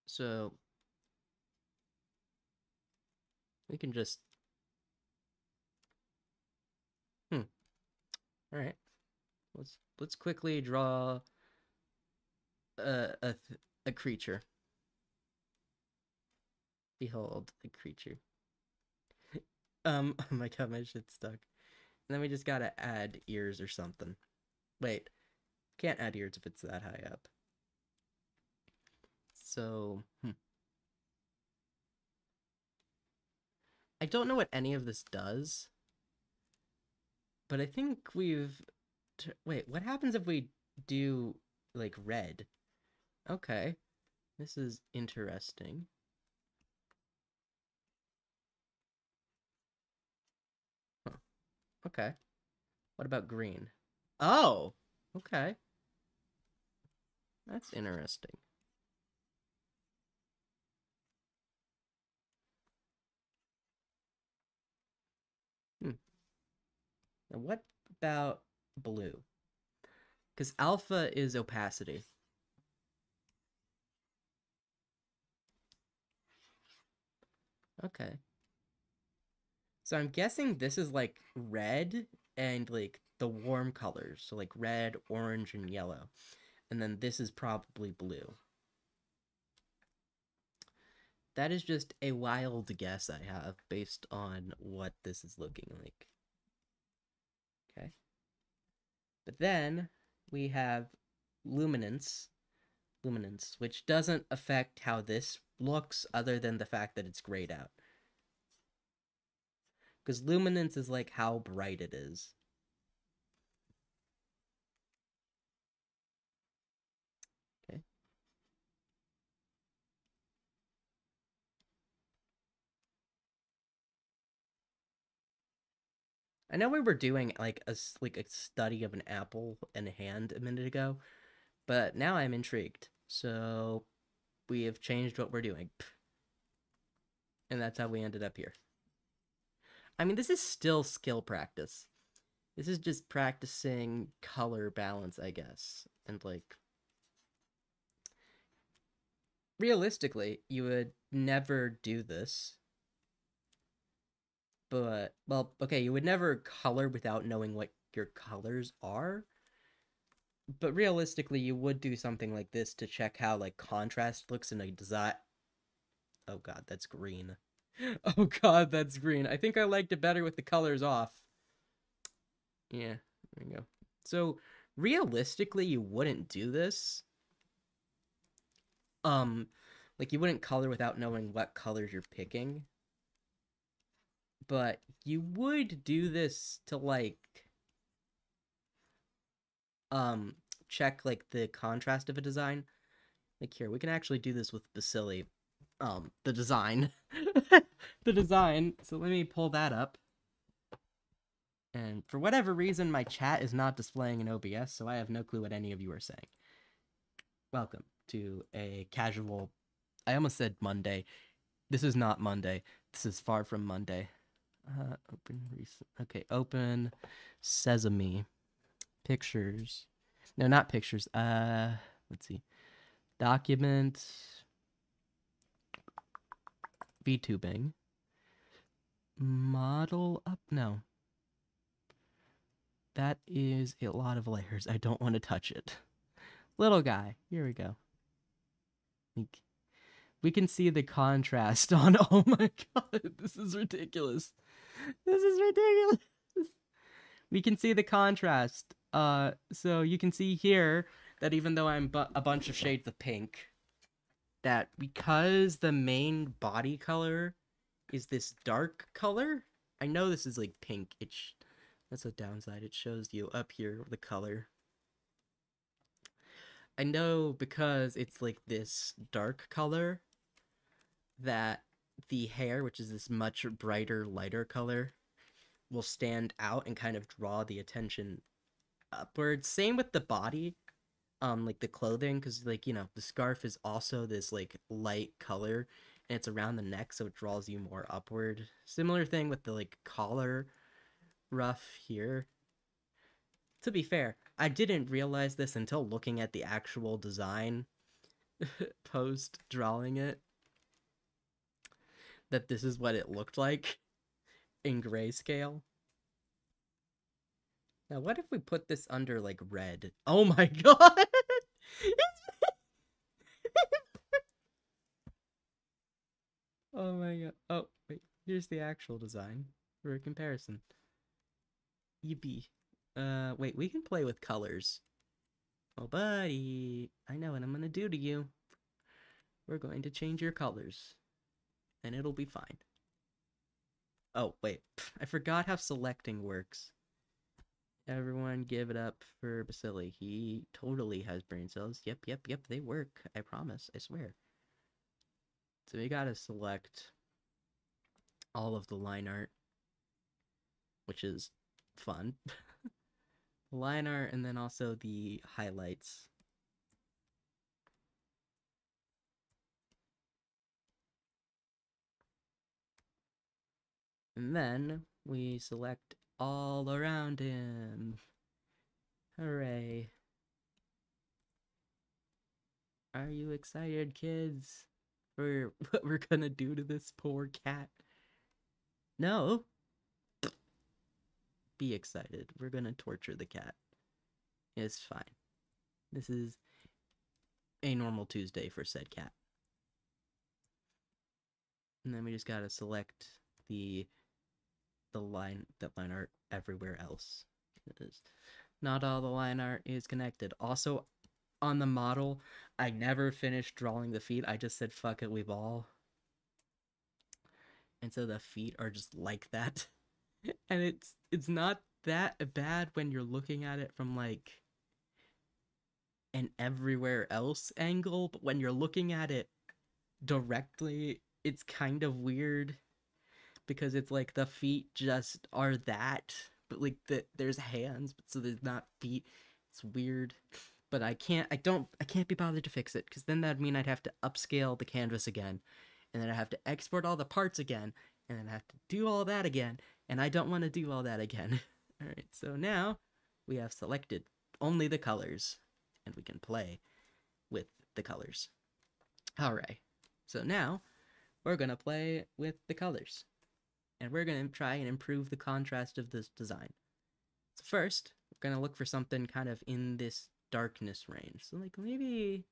So we can just... Alright. Let's quickly draw a creature. Behold, a creature. Oh my god, my shit's stuck. And then we just gotta add ears or something. Wait. Can't add ears if it's that high up. So, I don't know what any of this does. But I think we've... Wait, what happens if we do, like, red? Okay. This is interesting. Huh. Okay. What about green? Oh! Okay. That's interesting. Now what about blue? Because alpha is opacity. Okay. So I'm guessing this is like red and like the warm colors. So like red, orange, and yellow. And then this is probably blue. That is just a wild guess I have based on what this is looking like. Okay. But then we have luminance, which doesn't affect how this looks other than the fact that it's grayed out. Because luminance is like how bright it is. Okay. I know we were doing like a study of an apple and a hand a minute ago, but now I'm intrigued. So we have changed what we're doing. And that's how we ended up here. I mean, this is still skill practice. This is just practicing color balance, I guess. And, like, realistically, you would never do this. But, well, okay, you would never color without knowing what your colors are. But realistically, you would do something like this to check how, like, contrast looks in a design. Oh god, that's green. Oh god, that's green. I think I liked it better with the colors off. Yeah, there you go. So, realistically, you wouldn't do this. Like, you wouldn't color without knowing what colors you're picking. But you would do this to, like, check, like, the contrast of a design. Like, here, we can actually do this with Bacilli. The design. The design. So let me pull that up. And for whatever reason, my chat is not displaying in OBS, so I have no clue what any of you are saying. Welcome to a casual... I almost said Monday. This is not Monday. This is far from Monday. Open recent... Okay, open Sesame. Pictures. No, not pictures. Let's see. Document... VTubing. Model up? No. That is a lot of layers. I don't want to touch it. Little guy. Here we go. We can see the contrast on... Oh my god, this is ridiculous. This is ridiculous. We can see the contrast. So you can see here that even though I'm a bunch of shades of pink, that because the main body color is this dark color, I know this is like pink. That's a downside. It shows you up here the color. I know because it's like this dark color that the hair, which is this much brighter, lighter color, will stand out and kind of draw the attention upwards. Same with the body, like the clothing, because, like, you know, the scarf is also this like light color and it's around the neck, so it draws you more upward. Similar thing with the like collar ruff here. To be fair, I didn't realize this until looking at the actual design post drawing it, that this is what it looked like in grayscale. Now, what if we put this under, like, red? Oh my god! Oh my god. Oh, wait. Here's the actual design for a comparison. Yippee. Wait, we can play with colors. Oh, buddy. I know what I'm gonna do to you. We're going to change your colors. And it'll be fine. Oh, wait. I forgot how selecting works. Everyone give it up for Bacilli. He totally has brain cells. Yep, they work. I promise. I swear. So we gotta select all of the line art, which is fun. Line art, and then also the highlights. And then we select all around him. Hooray. Are you excited, kids, for what we're gonna do to this poor cat? No. Be excited. We're gonna torture the cat. It's fine. This is a normal Tuesday for said cat. And then we just gotta select the line art everywhere else. Because not all the line art is connected. Also, on the model, I never finished drawing the feet. I just said, fuck it, we ball. And so the feet are just like that. And it's not that bad when you're looking at it from, like, an everywhere else angle, but when you're looking at it directly, it's kind of weird. Because it's like the feet just are that, but like there's hands, but so there's not feet. It's weird. but I can't be bothered to fix it, because then that'd mean I'd have to upscale the canvas again, and then I have to export all the parts again, and then I have to do all that again, and I don't want to do all that again. Alright, so now we have selected only the colors, and we can play with the colors. Alright, so now we're gonna play with the colors, and we're gonna try and improve the contrast of this design. So first, we're gonna look for something kind of in this darkness range. So like maybe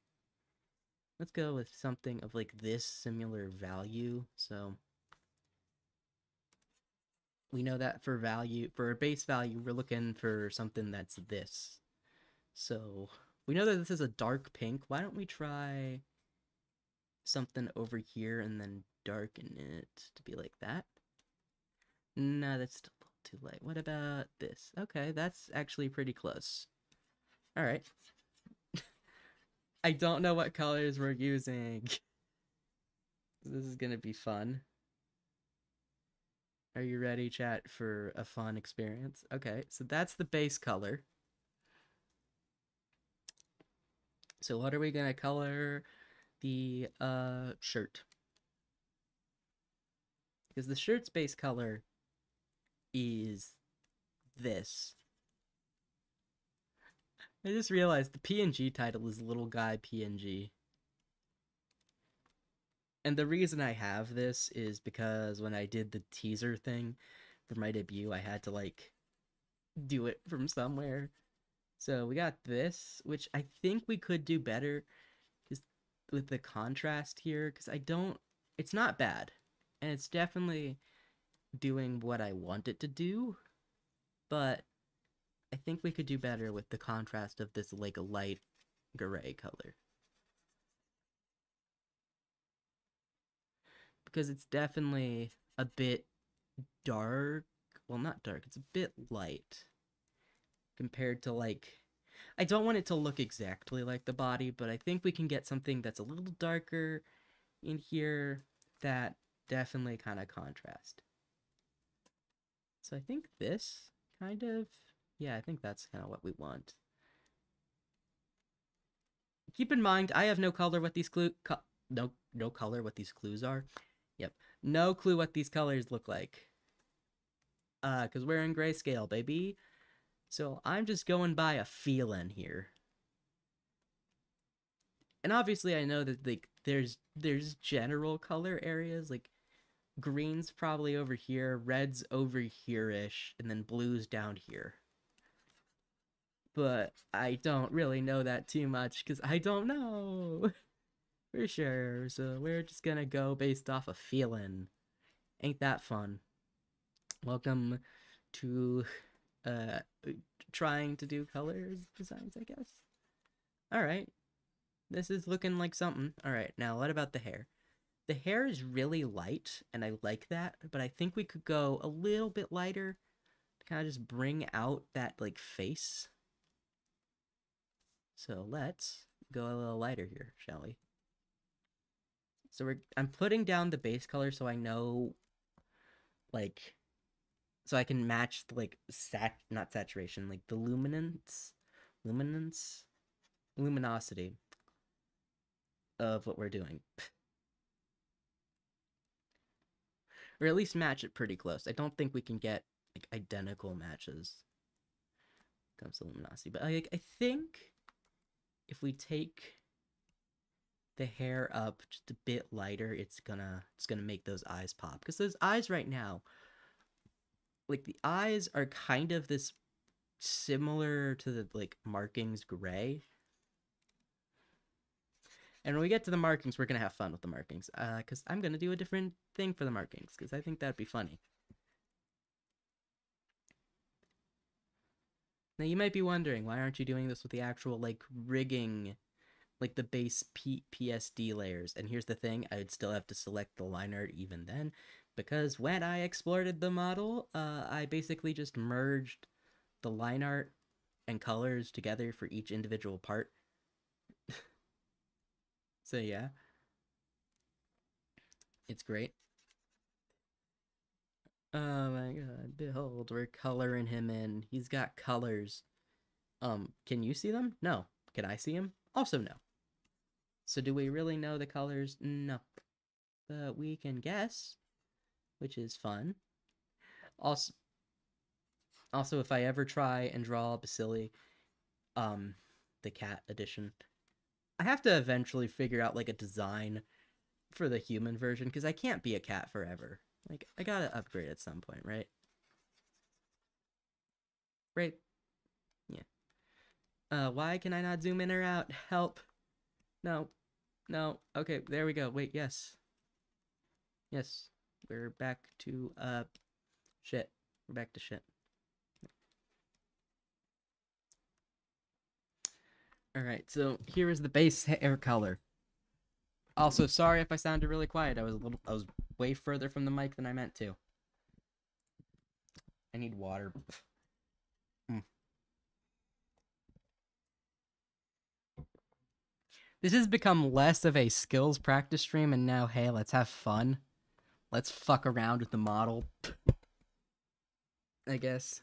let's go with something of like this similar value. So we know that for a base value, we're looking for something that's this. So we know that this is a dark pink. Why don't we try something over here and then darken it to be like that? No, that's still a little too light. What about this? Okay, that's actually pretty close. Alright. I don't know what colors we're using. This is gonna be fun. Are you ready, chat, for a fun experience? Okay, so that's the base color. So what are we gonna color the shirt? Because the shirt's base color is this. I just realized the PNG title is Little Guy PNG. And the reason I have this is because when I did the teaser thing for my debut, I had to like do it from somewhere. So we got this, which I think we could do better just with the contrast here, because it's not bad. And it's definitely doing what I want it to do, but I think we could do better with the contrast of this like light gray color. Because it's definitely a bit dark. Well, not dark, it's a bit light compared to like, I don't want it to look exactly like the body, but I think we can get something that's a little darker in here that definitely kind of contrast. So I think this kind of, yeah, I think that's kind of what we want. Keep in mind, I have no color what these no color what these clues are. Yep, no clue what these colors look like. Cause we're in grayscale, baby. So I'm just going by a feeling here. And obviously I know that like there's general color areas, like green's probably over here, red's over here-ish, and then blue's down here. But I don't really know that too much because I don't know for sure. So we're just gonna go based off a feeling. Ain't that fun? Welcome to uh trying to do colors designs, I guess. All right. This is looking like something. All right. Now, what about the hair? The hair is really light, and I like that, but I think we could go a little bit lighter to kind of just bring out that, like, face. So let's go a little lighter here, shall we? So I'm putting down the base color so I know, like, so I can match, like, not saturation, like, the luminosity of what we're doing. Or at least match it pretty close. I don't think we can get like identical matches when it comes to luminosity, but I think if we take the hair up just a bit lighter, it's gonna make those eyes pop. Because those eyes right now, like the eyes are kind of this similar to the like markings gray. And when we get to the markings, we're gonna have fun with the markings. Because I'm gonna do a different thing for the markings, because I think that'd be funny. Now you might be wondering, why aren't you doing this with the actual like rigging, like the base PSD layers? And here's the thing, I would still have to select the line art even then, because when I exported the model, I basically just merged the line art and colors together for each individual part. So yeah, it's great. Oh my god, behold, we're coloring him in. He's got colors. Can you see them? No. Can I see him? Also no. So do we really know the colors? No. But we can guess, which is fun. Also, if I ever try and draw Basili, the cat edition, I have to eventually figure out like a design for the human version because I can't be a cat forever. Like, I gotta upgrade at some point, right? Right? Yeah. Why can I not zoom in or out? Help. No. No. Okay, there we go. Wait, yes. Yes. We're back to, shit. We're back to shit. Alright, so here is the base hair color. Also, sorry if I sounded really quiet. I was way further from the mic than I meant to. I need water. This has become less of a skills practice stream, and now, hey, let's have fun. Let's fuck around with the model. I guess.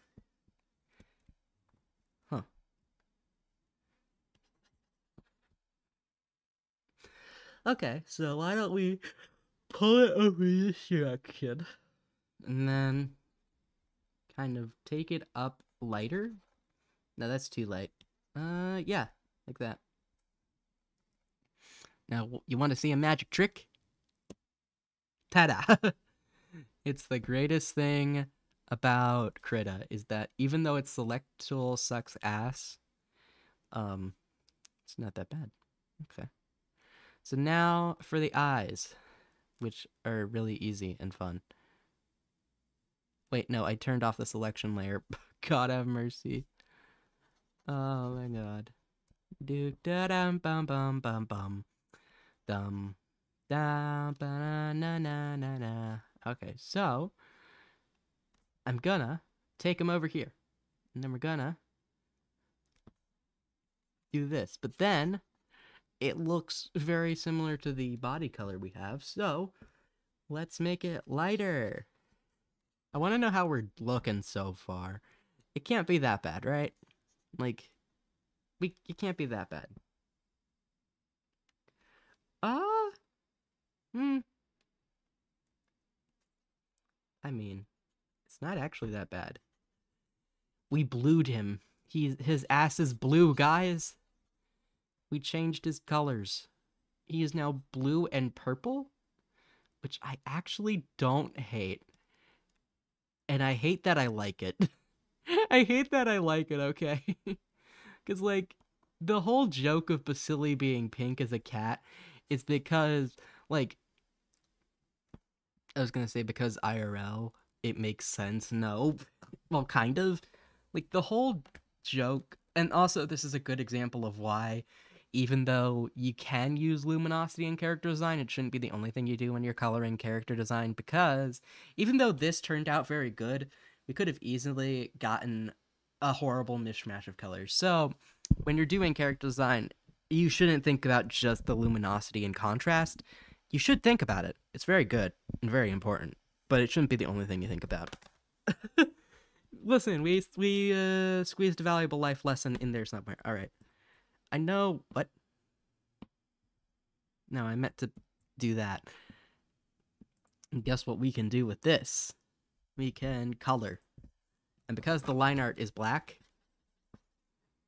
Huh. Okay, so why don't we pull it over this direction, and then kind of take it up lighter? No, that's too light. Yeah, like that. Now, you want to see a magic trick? Ta-da! It's the greatest thing about Krita is that even though its select tool sucks ass, it's not that bad. Okay. So now for the eyes, which are really easy and fun. Wait, no, I turned off the selection layer. God have mercy. Oh my god. Do da dum bum bum bum bum. Dum da ba na na na na. Okay, so I'm gonna take him over here. And then we're gonna do this. But then it looks very similar to the body color we have. So let's make it lighter. I want to know how we're looking so far. It can't be that bad, right? Like, it can't be that bad. I mean, it's not actually that bad. We blued him. His ass is blue, guys. We changed his colors. He is now blue and purple, which I actually don't hate. And I hate that I like it. I hate that I like it, okay? Because, like, the whole joke of Basili being pink as a cat is because, like, I was gonna say because IRL, it makes sense. No. Well, kind of. Like, the whole joke, and also this is a good example of why, even though you can use luminosity in character design, it shouldn't be the only thing you do when you're coloring character design, because even though this turned out very good, we could have easily gotten a horrible mishmash of colors. So, when you're doing character design, you shouldn't think about just the luminosity and contrast. You should think about it. It's very good and very important, but it shouldn't be the only thing you think about. Listen, we squeezed a valuable life lesson in there somewhere. All right. I know what. No, I meant to do that. And guess what we can do with this? We can color. And because the line art is black,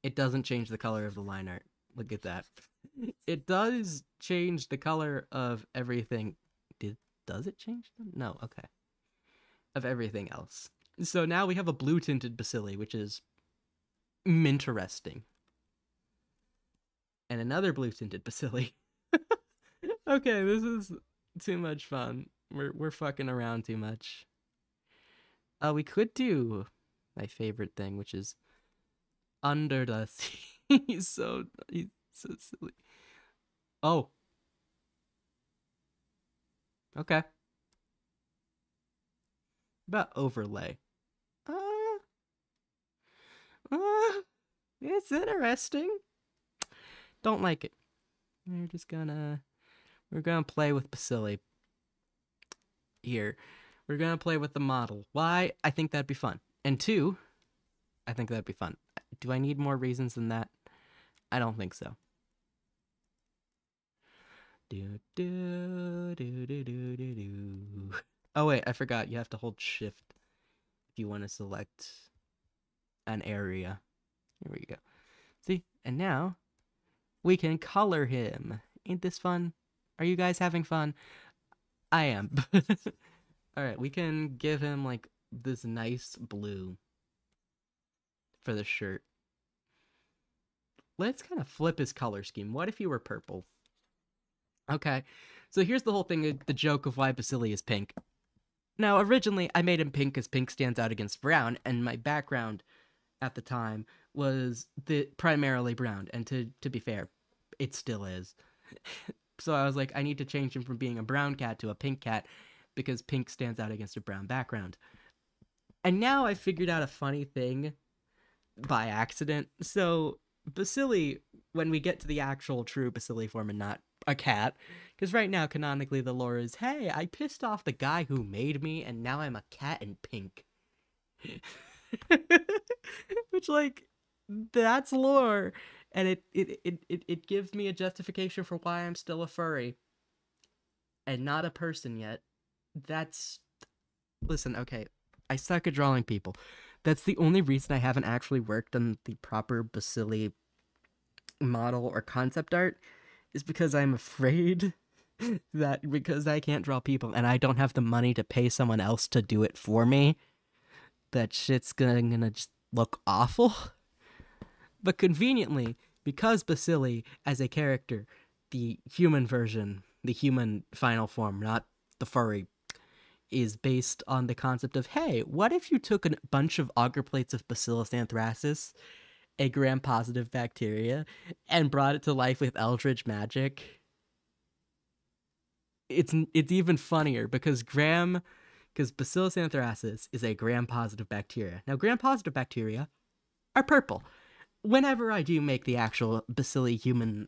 it doesn't change the color of the line art. Look at that. It does change the color of everything. Does it change them? No, okay. Of everything else. So now we have a blue tinted Basili, which is interesting. And another blue tinted Basili. Okay, this is too much fun. We're fucking around too much. We could do my favorite thing, which is under the sea. he's so silly. Oh. Okay. About overlay. It's interesting. Don't like it. We're gonna play with Basili. Here. We're gonna play with the model. Why? I think that'd be fun. And two, I think that'd be fun. Do I need more reasons than that? I don't think so. Do, do, do, do, do, do, do. Oh, wait, I forgot. You have to hold shift if you want to select an area. Here we go. See? And now we can color him. Ain't this fun? Are you guys having fun? I am. Alright, we can give him like this nice blue for the shirt. Let's kind of flip his color scheme. What if he were purple? Okay, so here's the whole thing, the joke of why Basili is pink. Now, originally, I made him pink because pink stands out against brown, and my background at the time was primarily brown, and to be fair, it still is. So I was like, I need to change him from being a brown cat to a pink cat, because pink stands out against a brown background. And now I figured out a funny thing by accident. So Basili, when we get to the actual true Basili form and not a cat, because right now canonically the lore is, hey, I pissed off the guy who made me and now I'm a cat in pink. Which, like, that's lore, and it gives me a justification for why I'm still a furry and not a person yet. That's, listen, okay, I suck at drawing people. That's the only reason I haven't actually worked on the proper Basili model or concept art, is because I'm afraid that because I can't draw people and I don't have the money to pay someone else to do it for me, that shit's gonna just look awful. But conveniently, because Basili as a character, the human version, the human final form, not the furry, is based on the concept of, hey, what if you took a bunch of agar plates of Bacillus anthracis, a gram-positive bacteria, and brought it to life with eldritch magic? It's even funnier because Bacillus anthracis is a gram-positive bacteria. Now, gram-positive bacteria are purple. Whenever I do make the actual Basili human,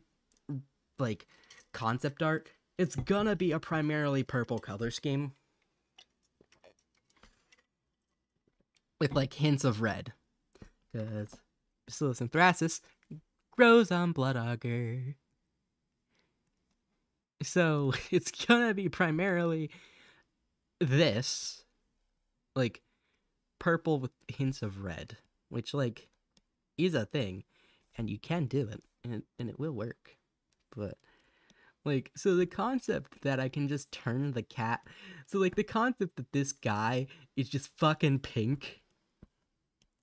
like, concept art, it's gonna be a primarily purple color scheme with, like, hints of red, because Bacillus anthracis grows on blood agar. So it's gonna be primarily this, like, purple with hints of red, which, like, is a thing, and you can do it, and it will work. But, like, so the concept that I can just turn the cat, so, like, the concept that this guy is just fucking pink,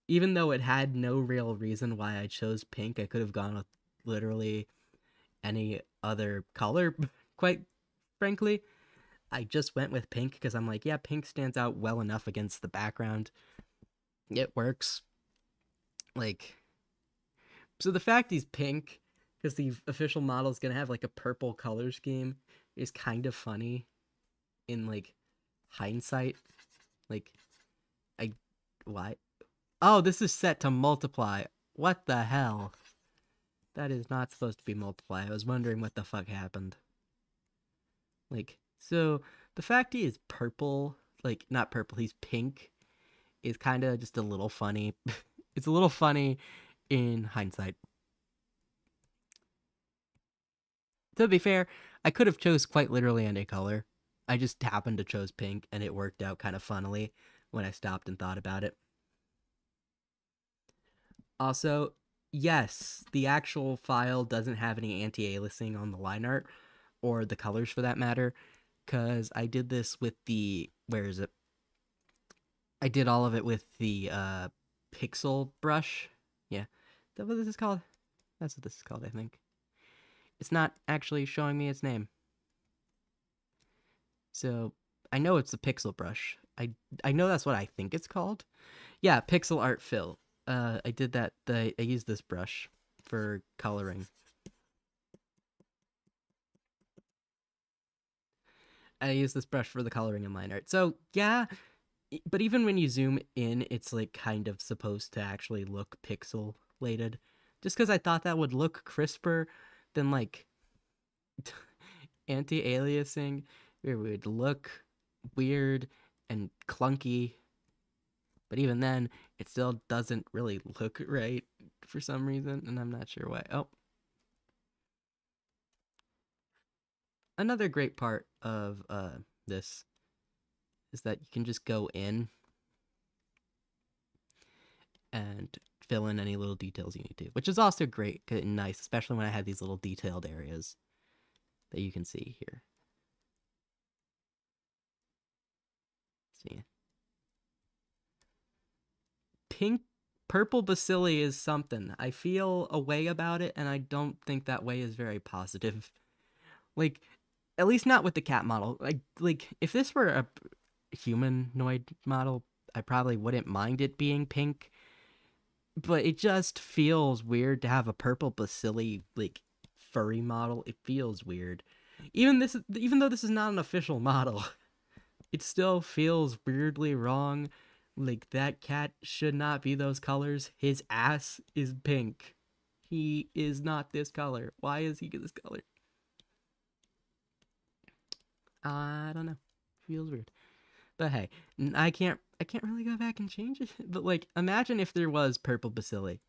even though it had no real reason why I chose pink, I could have gone with literally any other color, quite frankly. I just went with pink because I'm like, yeah, pink stands out well enough against the background. It works. Like, so the fact he's pink, because the official model is going to have, like, a purple color scheme, is kind of funny in, like, hindsight. Like, why? Oh, this is set to multiply. What the hell? That is not supposed to be multiply. I was wondering what the fuck happened. Like, so the fact he is purple, like, not purple, he's pink, is kind of just a little funny. It's a little funny in hindsight. To be fair, I could have chose quite literally any color. I just happened to chose pink, and it worked out kind of funnily when I stopped and thought about it. Also, yes, the actual file doesn't have any anti-aliasing on the line art, or the colors for that matter, because I did this with the, where is it? I did all of it with the pixel brush. Yeah, is that what this is called? That's what this is called, I think. It's not actually showing me its name. So, I know it's the pixel brush. I know that's what I think it's called. Yeah, pixel art fill. I did that, I used this brush for coloring. I use this brush for the coloring and line art. So, yeah, but even when you zoom in, it's, like, kind of supposed to actually look pixelated. Just because I thought that would look crisper than, like, anti-aliasing. It would look weird and clunky. But even then, it still doesn't really look right for some reason, and I'm not sure why. Oh, another great part of this is that you can just go in and fill in any little details you need to, which is also great and nice, especially when I have these little detailed areas that you can see here. See, purple bacilli is something. I feel a way about it, and I don't think that way is very positive. Like, at least not with the cat model. Like if this were a humanoid model, I probably wouldn't mind it being pink. But it just feels weird to have a purple bacilli like furry model. It feels weird. Even though this is not an official model, it still feels weirdly wrong. Like, that cat should not be those colors. His ass is pink. He is not this color. Why is he this color? I don't know. Feels weird. But hey, I can't really go back and change it. But like, imagine if there was purple bacilli.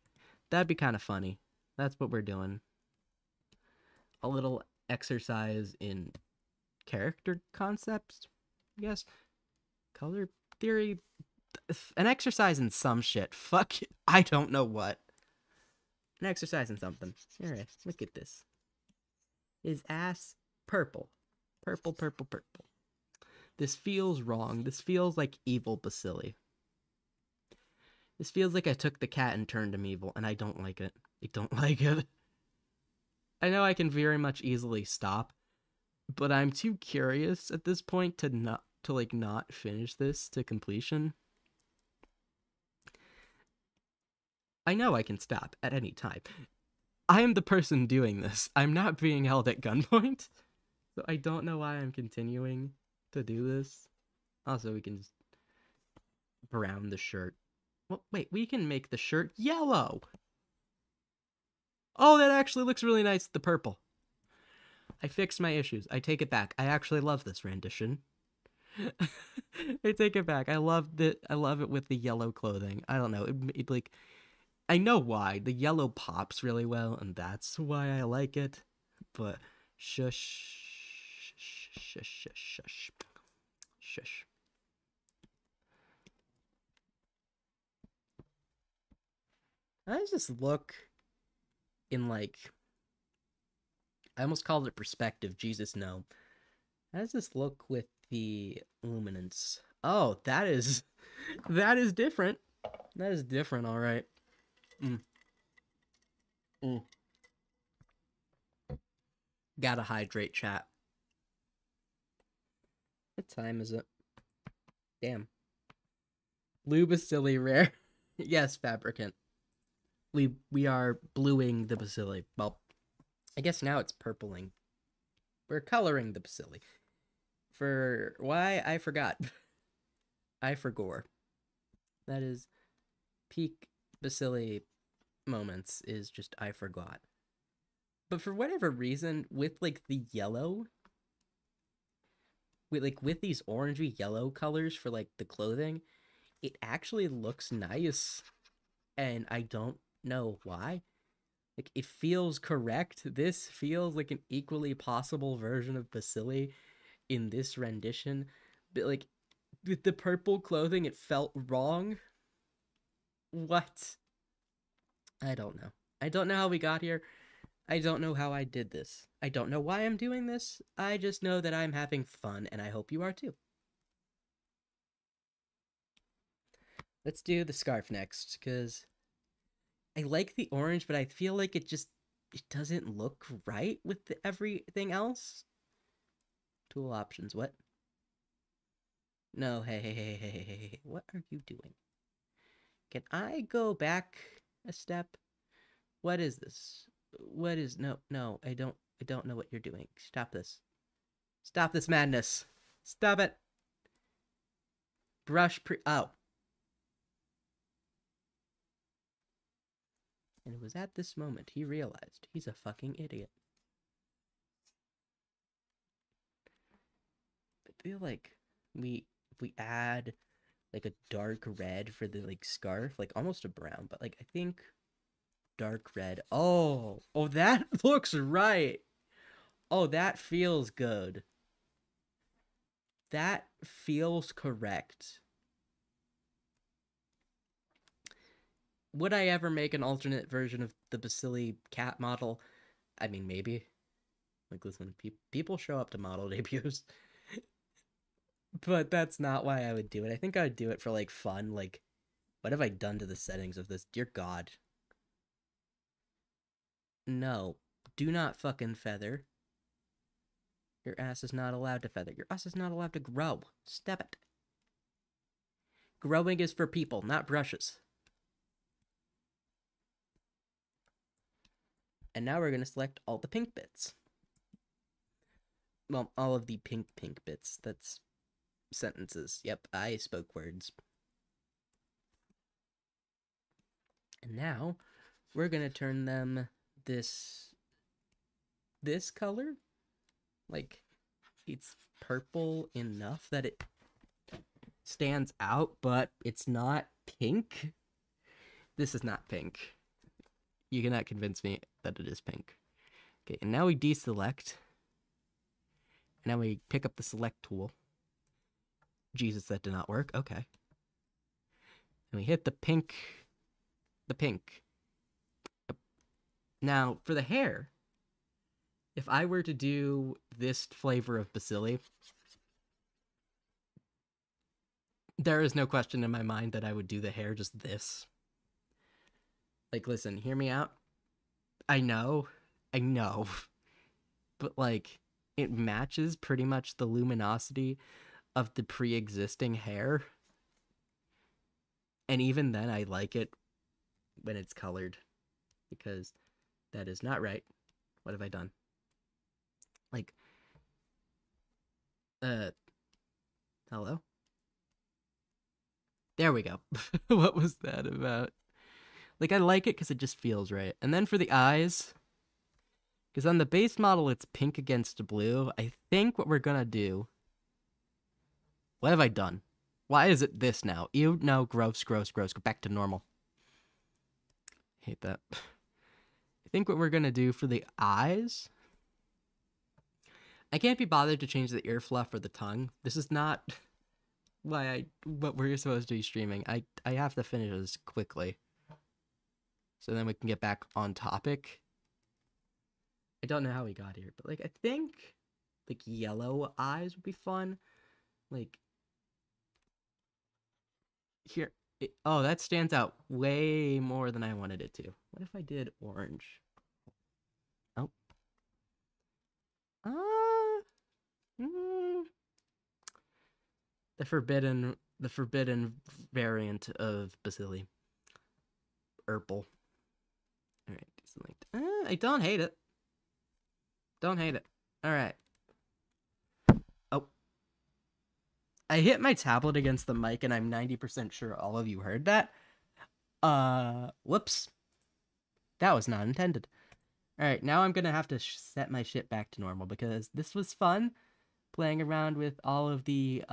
That'd be kind of funny. That's what we're doing. A little exercise in character concepts, I guess. Color theory. An exercise in some shit. Fuck, I don't know what. An exercise in something. Alright, look at this. His ass purple. Purple, purple, purple. This feels wrong. This feels like evil bacilli. This feels like I took the cat and turned him evil, and I don't like it. I don't like it. I know I can very much easily stop, but I'm too curious at this point to not finish this to completion. I know I can stop at any time. I am the person doing this. I'm not being held at gunpoint. So I don't know why I'm continuing to do this. Also, we can just brown the shirt. Well, wait, we can make the shirt yellow. Oh, that actually looks really nice with the purple. I fixed my issues. I take it back. I actually love this rendition. I take it back. I love it with the yellow clothing. I don't know. It like, I know why. The yellow pops really well, and that's why I like it. But shush. Shush, shush, shush. Shush. How does this look in, like, I almost called it perspective. Jesus, no. How does this look with the luminance? Oh, that is different. That is different, all right. Gotta hydrate, chat. What time is it? Damn. Blue bacilli rare. Yes, fabricant. We are bluing the bacilli. Well, I guess now it's purpling. We're coloring the bacilli. For why, I forgot. I forgore. That is peak bacilli moments, is just I forgot. But for whatever reason, with like the yellow, with these orangey yellow colors for like the clothing, it actually looks nice. And I don't know why. Like, it feels correct. This feels like an equally possible version of bacilli in this rendition. But like, with the purple clothing, it felt wrong. What? I don't know. I don't know how we got here. I don't know how I did this. I don't know why I'm doing this. I just know that I'm having fun, and I hope you are too. Let's do the scarf next, because I like the orange, but I feel like it doesn't look right with everything else. Tool options, what? No, hey, what are you doing? Can I go back a step? What is this? No, I don't know what you're doing. Stop this. Stop this madness. Stop it. Oh. And it was at this moment he realized he's a fucking idiot. I feel like if we add like a dark red for the like scarf, like almost a brown, but like I think dark red. Oh, that looks right. Oh, that feels good. That feels correct. Would I ever make an alternate version of the Basili cat model? I mean, maybe. Like, listen, people show up to model debuts. But that's not why I would do it. I think I would do it for, like, fun. Like, what have I done to the settings of this? Dear God. No. Do not fucking feather. Your ass is not allowed to feather. Your ass is not allowed to grow. Step it. Growing is for people, not brushes. And now we're going to select all the pink bits. Well, all of the pink bits. That's sentences. Yep, I spoke words. And now we're going to turn them this color. Like, it's purple enough that it stands out, but it's not pink. This is not pink. You cannot convince me that it is pink. Okay, and now we deselect. And now we pick up the select tool. Jesus, that did not work. Okay. And we hit the pink. The pink. Now, for the hair, if I were to do this flavor of Basili, there is no question in my mind that I would do the hair just this. Like, listen, hear me out. I know. But, like, it matches pretty much the luminosity of the pre-existing hair. And even then, I like it when it's colored. Because that is not right. What have I done? Like, hello? There we go. What was that about? Like, I like it because it just feels right. And then for the eyes, because on the base model, it's pink against blue. I think what we're going to do... What have I done? Why is it this now? Ew, no, gross. Go back to normal. Hate that. I think what we're going to do for the eyes... I can't be bothered to change the ear fluff or the tongue. This is not what we're supposed to be streaming. I have to finish this quickly. So then we can get back on topic. I don't know how we got here, but like I think like yellow eyes would be fun. Like here, oh, that stands out way more than I wanted it to. What if I did orange? Oh. The forbidden variant of Basili. Urple. Alright, deselect. I don't hate it. Alright. Oh. I hit my tablet against the mic and I'm 90% sure all of you heard that. Whoops. That was not intended. Alright, now I'm gonna have to set my shit back to normal because this was fun. Playing around with all of the,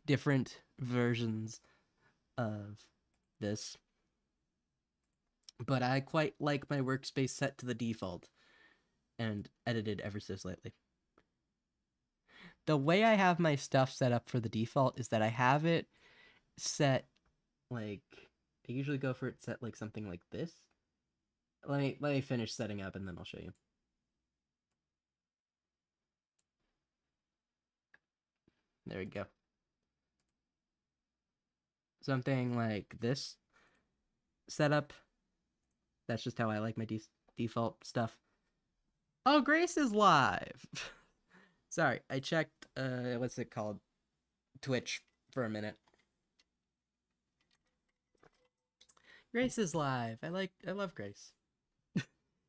different versions of this. But I quite like my workspace set to the default and edited ever so slightly. The way I have my stuff set up for the default is that I have it set like I usually go for it set like something like this. Let me finish setting up and then I'll show you. There we go. Something like this setup. That's just how I like my default stuff. Oh, Grace is live. Sorry, I checked, what's it called? Twitch for a minute. Grace is live. I love Grace.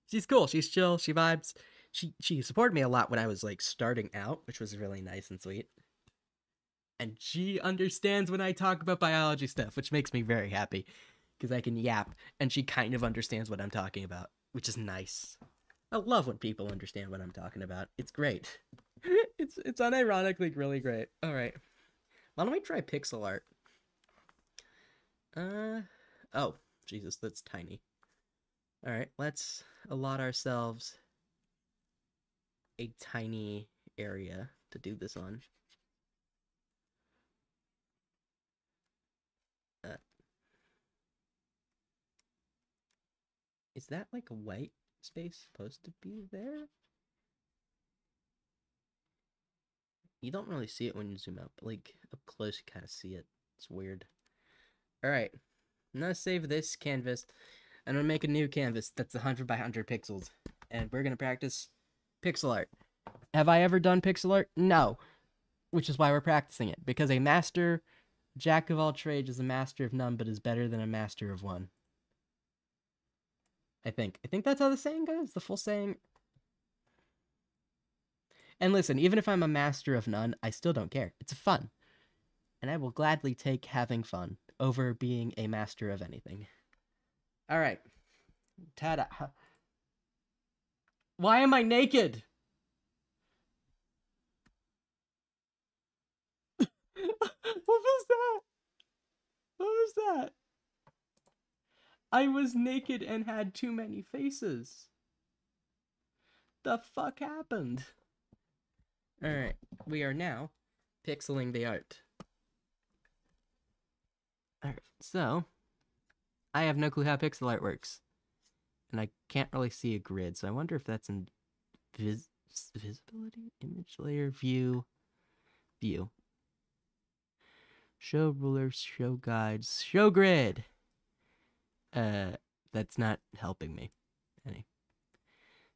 She's cool. She's chill. She vibes. She supported me a lot when I was, like, starting out, which was really nice and sweet. And she understands when I talk about biology stuff, which makes me very happy. Because I can yap, and she kind of understands what I'm talking about, which is nice. I love when people understand what I'm talking about. It's great. It's unironically really great. All right. Why don't we try pixel art? Oh, Jesus, that's tiny. All right, let's allot ourselves a tiny area to do this on. Is that like a white space supposed to be there? You don't really see it when you zoom out, but like up close you kind of see it. It's weird. Alright, I'm gonna save this canvas. I'm gonna make a new canvas that's 100 by 100 pixels. And we're gonna practice pixel art. Have I ever done pixel art? No. Which is why we're practicing it. Because a master, jack of all trades, is a master of none, but is better than a master of one. I think that's how the saying goes. The full saying. And listen, even if I'm a master of none, I still don't care. It's fun. And I will gladly take having fun over being a master of anything. Alright. Ta-da. Why am I naked? What was that? What was that? I was naked and had too many faces. The fuck happened? Alright, we are now pixeling the art. Alright, so I have no clue how pixel art works. And I can't really see a grid, so I wonder if that's in visibility, image layer, view. Show rulers, show guides, show grid. That's not helping me any.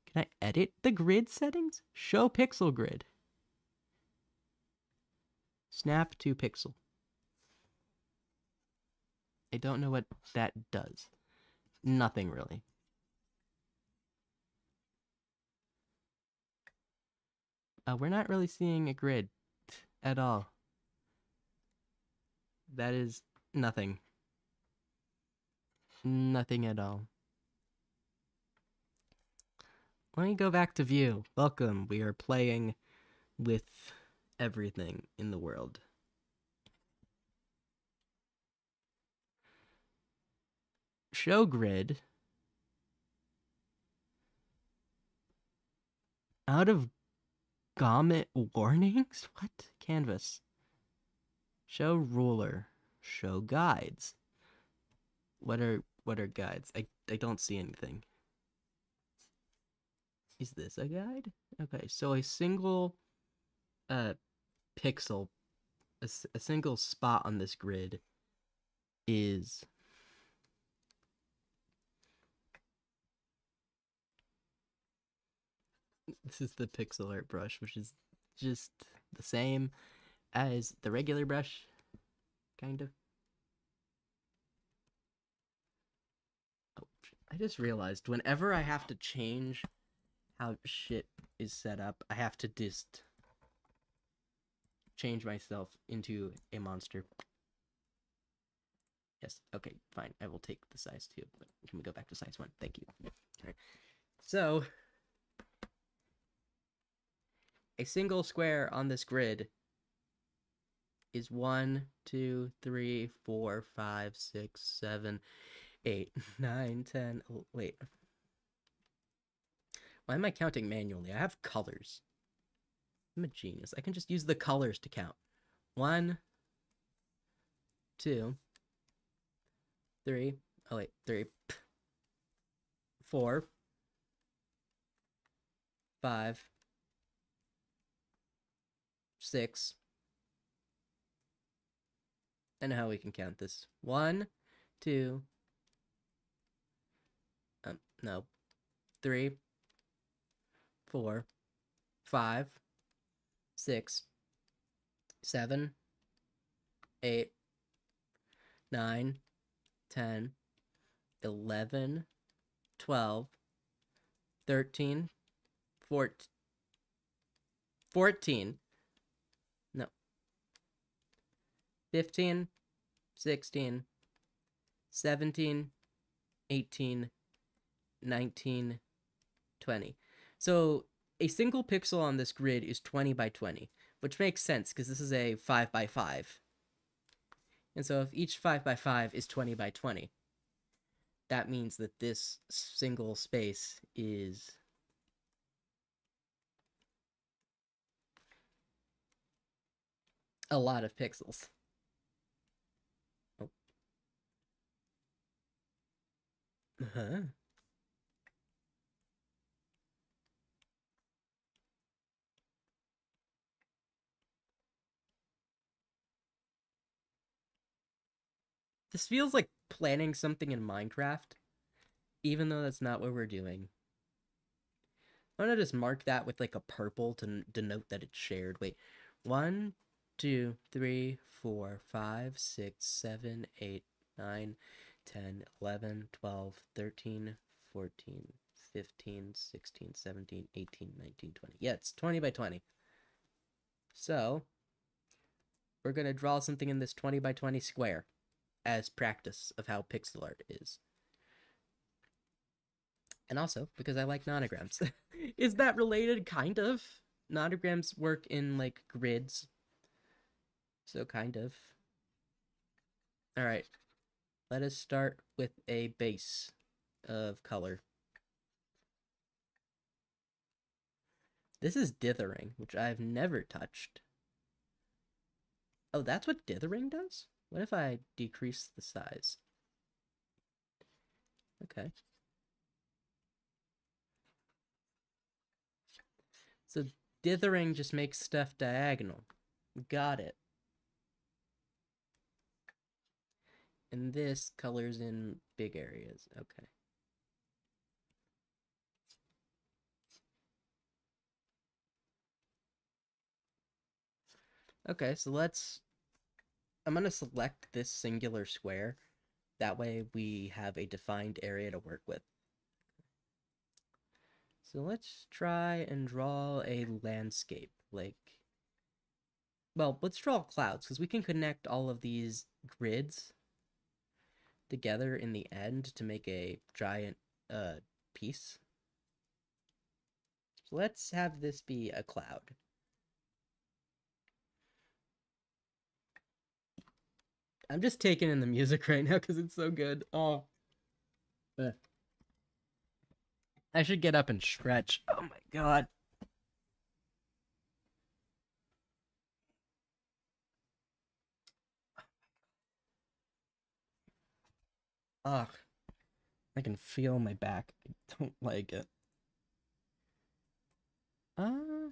Can I edit the grid settings? Show pixel grid. Snap to pixel. I don't know what that does. Nothing really. We're not really seeing a grid at all. That is nothing. Nothing at all. Let me go back to view. Welcome. We are playing with everything in the world. Show grid. Out of Gamut warnings? What? Canvas. Show ruler. Show guides. What are guides? I don't see anything. Is this a guide? Okay, so a single pixel, a single spot on this grid is this is the pixel art brush, which is just the same as the regular brush, kind of. Oh, I just realized whenever I have to change how shit is set up, I have to just change myself into a monster. Yes, okay, fine. I will take the size 2, but can we go back to size 1? Thank you. Alright. So, a single square on this grid is 1, 2, 3, 4, 5, 6, 7, 8, 9, 10. Wait. Why am I counting manually? I have colors. I'm a genius. I can just use the colors to count. 1, 2, 3. Oh, wait. 3. 4. 5. 6. I know how we can count this. 1, 2. No. 3. 4. 5. 6. 7. 8. 9. 10. 11. 12. 13. 14. No. 15. 16. 17. 18. 19. 20. So a single pixel on this grid is 20 by 20, which makes sense because this is a 5 by 5. And so if each 5 by 5 is 20 by 20, that means that this single space is A lot of pixels. Oh. Uh-huh. This feels like planning something in Minecraft, even though that's not what we're doing. I'm gonna just mark that with like a purple to denote that it's shared. Wait, 1, 2, 3, 4, 5, 6, 7, 8, 9, 10, 11, 12, 13, 14, 15, 16, 17, 18, 19, 20. Yeah, it's 20 by 20. So, we're gonna draw something in this 20 by 20 square as practice of how pixel art is. And also because I like nonograms. Is that related? Kind of. Nonograms work in like grids, so kind of. All right, let us start with a base of color. This is dithering, which I've never touched. Oh, that's what dithering does? What if I decrease the size? Okay. So dithering just makes stuff diagonal. Got it. And this colors in big areas. Okay. Okay, so I'm going to select this singular square. That way we have a defined area to work with. So let's try and draw a landscape. Well, let's draw clouds, because we can connect all of these grids together in the end to make a giant piece. So let's have this be a cloud. I'm just taking in the music right now because it's so good. Oh. I should get up and stretch. Oh my god. Ugh. I can feel my back. I don't like it. Uh,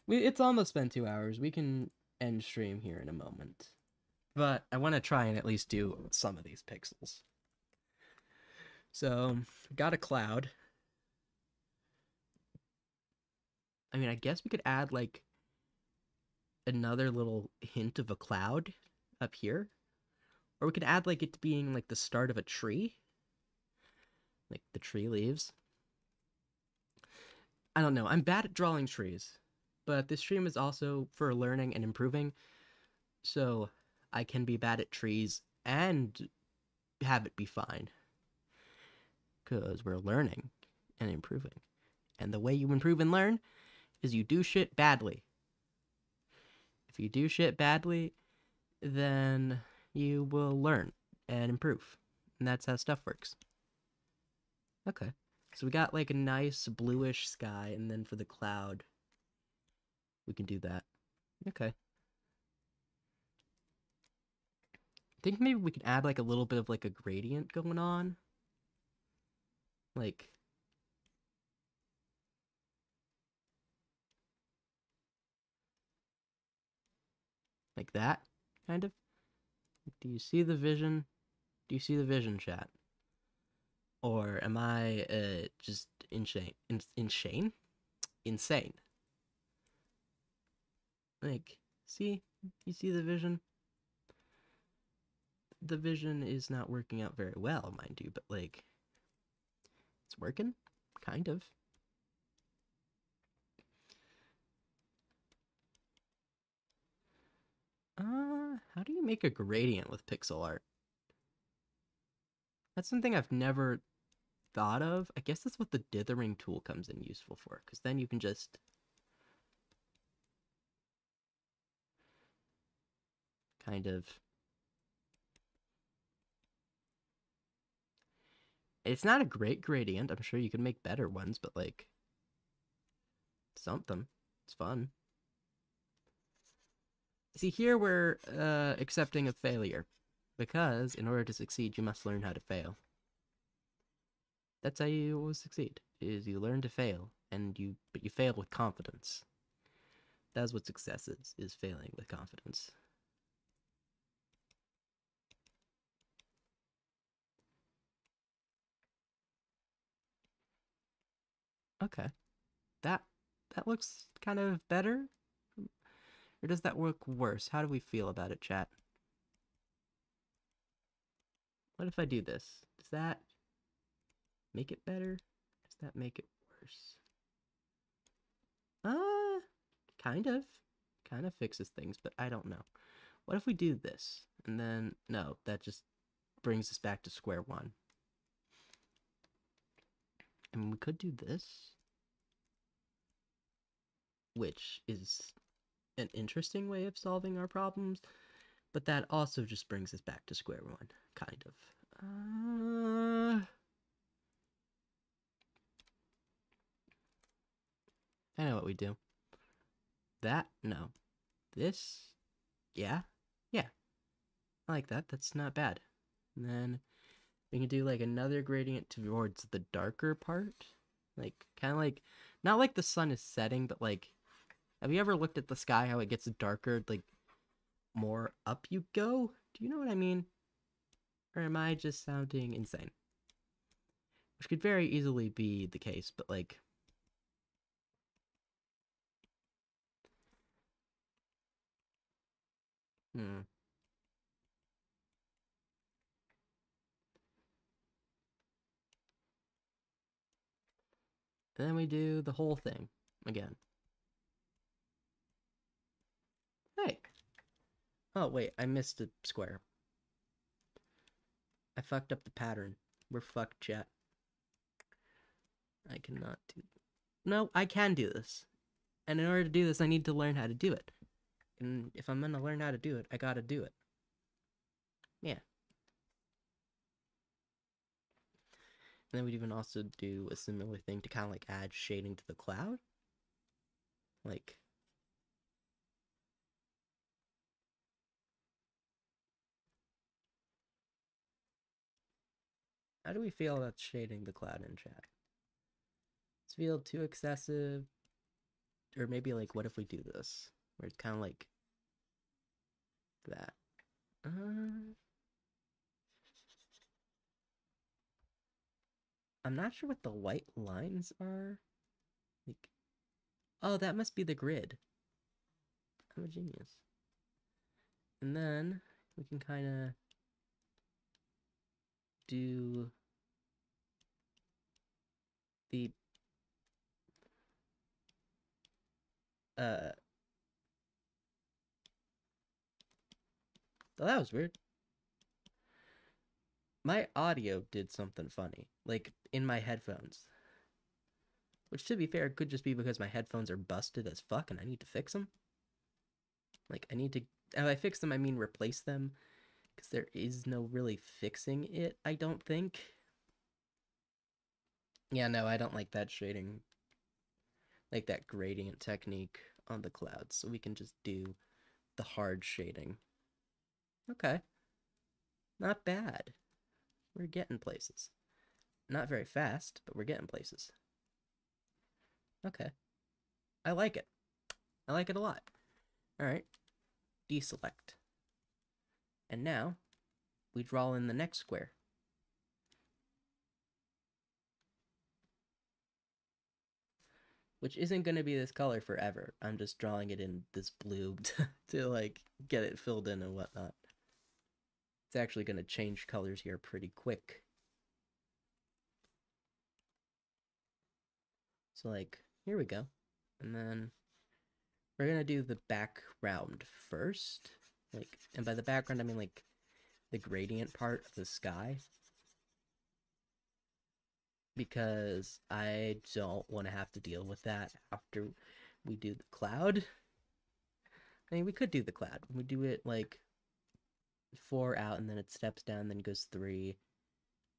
it's almost been 2 hours. We can end stream here in a moment. But I want to try and at least do some of these pixels. So, got a cloud. I mean, I guess we could add like another little hint of a cloud up here. Or we could add like it being like the start of a tree. Like the tree leaves. I don't know. I'm bad at drawing trees. But this stream is also for learning and improving. So I can be bad at trees and have it be fine. Because we're learning and improving. And the way you improve and learn is you do shit badly. If you do shit badly, then you will learn and improve. And that's how stuff works. Okay. So we got like a nice bluish sky, and then for the cloud, we can do that. Okay. I think maybe we could add like a little bit of like a gradient going on. Like that, kind of. Do you see the vision? Do you see the vision, chat? Or am I just insane? Insane. Like, see? You see the vision? The vision is not working out very well, mind you, but like, it's working, kind of. How do you make a gradient with pixel art? That's something I've never thought of. I guess that's what the dithering tool comes in useful for, because then you can just kind of. It's not a great gradient. I'm sure you could make better ones, but like, something. It's fun. See, here we're accepting a failure. Because in order to succeed, you must learn how to fail. That's how you will succeed, is you learn to fail, but you fail with confidence. That's what success is failing with confidence. Okay. That that looks kind of better? Or does that look worse? How do we feel about it, chat? What if I do this? Does that make it better? Does that make it worse? Uh, kind of. Kind of fixes things, but I don't know. What if we do this? And then, no, that just brings us back to square one. And we could do this, which is an interesting way of solving our problems, but that also just brings us back to square one, kind of. I know what we do. That? No. This? Yeah? Yeah. I like that. That's not bad. And then we can do like another gradient towards the darker part. Like, kind of like, not like the sun is setting, but like, have you ever looked at the sky, how it gets darker, like, more up you go? Do you know what I mean? Or am I just sounding insane? Which could very easily be the case, but like, hmm. And then we do the whole thing again. Hey! Oh, wait, I missed a square. I fucked up the pattern. We're fucked, chat. I cannot do... No, I can do this. And in order to do this, I need to learn how to do it. And if I'm gonna learn how to do it, I gotta do it. Yeah. And then we'd even also do a similar thing to kind of like add shading to the cloud. Like... How do we feel about shading the cloud in chat? Does it feel too excessive? Or maybe like, what if we do this? Where it's kind of like that. I'm not sure what the white lines are. Like, oh, that must be the grid. I'm a genius. And then we can kind of do the oh, that was weird. My audio did something funny, like in my headphones. Which, to be fair, could just be because my headphones are busted as fuck and I need to fix them. Like, I need to. And by fix them, I mean replace them. Because there is no really fixing it, I don't think. Yeah, no, I don't like that shading. Like that gradient technique on the clouds. So we can just do the hard shading. Okay. Not bad. We're getting places. Not very fast, but we're getting places. Okay. I like it. I like it a lot. Alright. Deselect. And now, we draw in the next square. Which isn't going to be this color forever. I'm just drawing it in this blue to like get it filled in and whatnot. It's actually going to change colors here pretty quick. So like, here we go. And then we're going to do the background first. Like, and by the background, I mean like the gradient part of the sky. Because I don't want to have to deal with that after we do the cloud. I mean, we could do the cloud. We do it like 4 out, and then it steps down, then goes 3,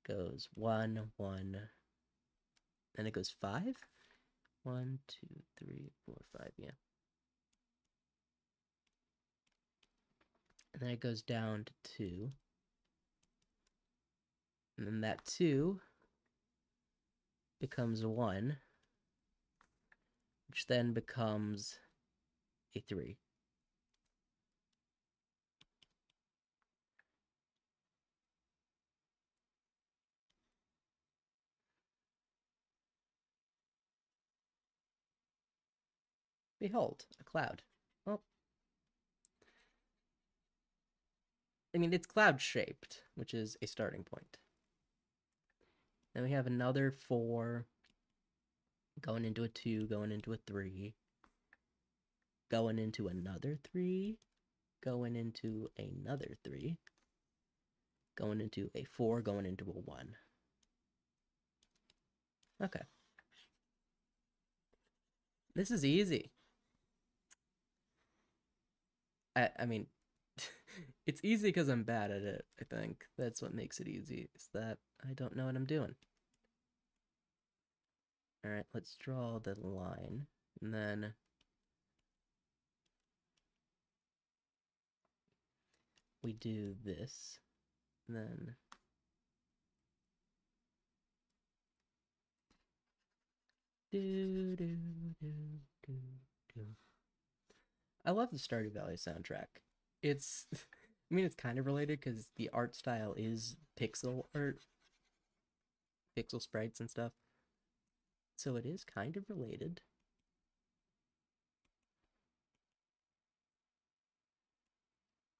goes 1, 1, then it goes 5. 1, 2, 3, 4, 5, yeah. And then it goes down to 2. And then that 2 becomes a 1, which then becomes a 3. Behold, a cloud. Well, I mean, it's cloud-shaped, which is a starting point. Then we have another 4 going into a 2, going into a 3, going into another 3, going into another 3, going into a 4, going into a 1. Okay. This is easy. I mean, it's easy because I'm bad at it, I think. That's what makes it easy, is that I don't know what I'm doing. Alright, let's draw the line. And then we do this. And then do do do do do. I love the Stardew Valley soundtrack. It's I mean it's kind of related because the art style is pixel art, pixel sprites and stuff. So it is kind of related.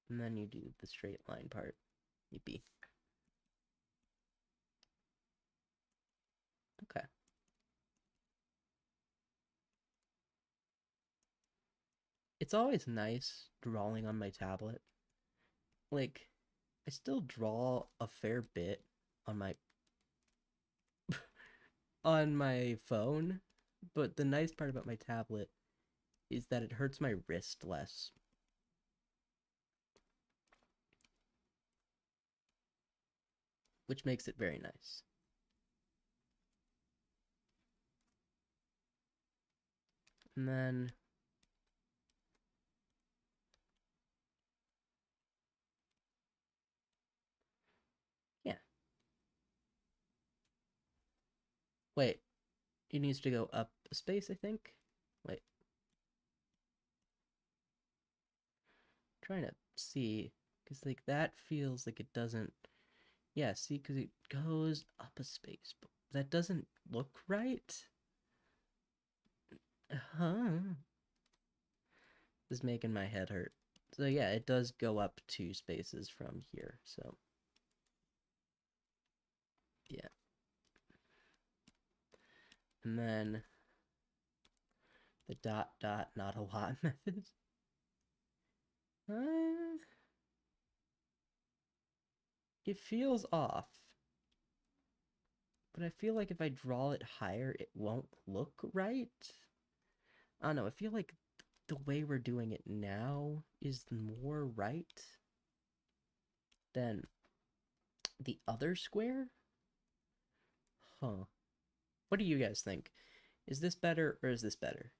And then you do the straight line part. Yippee. Okay. It's always nice drawing on my tablet. Like, I still draw a fair bit on my on my phone, but the nice part about my tablet is that it hurts my wrist less. Which makes it very nice. And then yeah. Wait, it needs to go up a space, I think. Wait. I'm trying to see, because like that feels like it doesn't. Yeah, see, because it goes up a space, but that doesn't look right. Huh. This is making my head hurt. So yeah, it does go up 2 spaces from here. So yeah. And then the dot dot not a lot method. Uh, it feels off. But I feel like if I draw it higher, it won't look right. I don't know, I feel like the way we're doing it now is more right than the other square. Huh. What do you guys think? Is this better or is this better?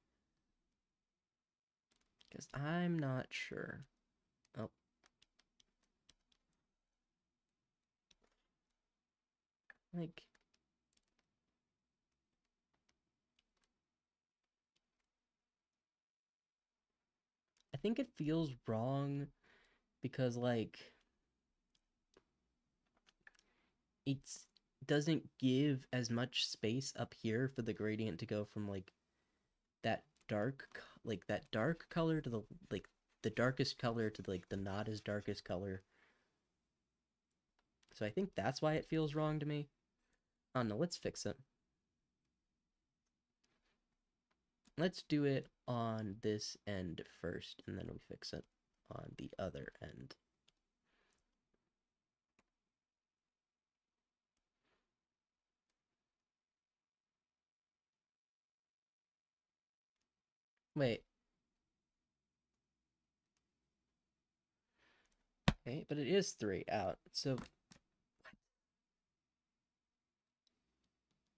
Because I'm not sure. Oh. Like, I think it feels wrong because, like, it doesn't give as much space up here for the gradient to go from, like, that dark color to the darkest color to like the not as darkest color. So I think that's why it feels wrong to me. Oh no, let's fix it. Let's do it on this end first, and then we fix it on the other end. Wait. Okay, but it is 3 out, so...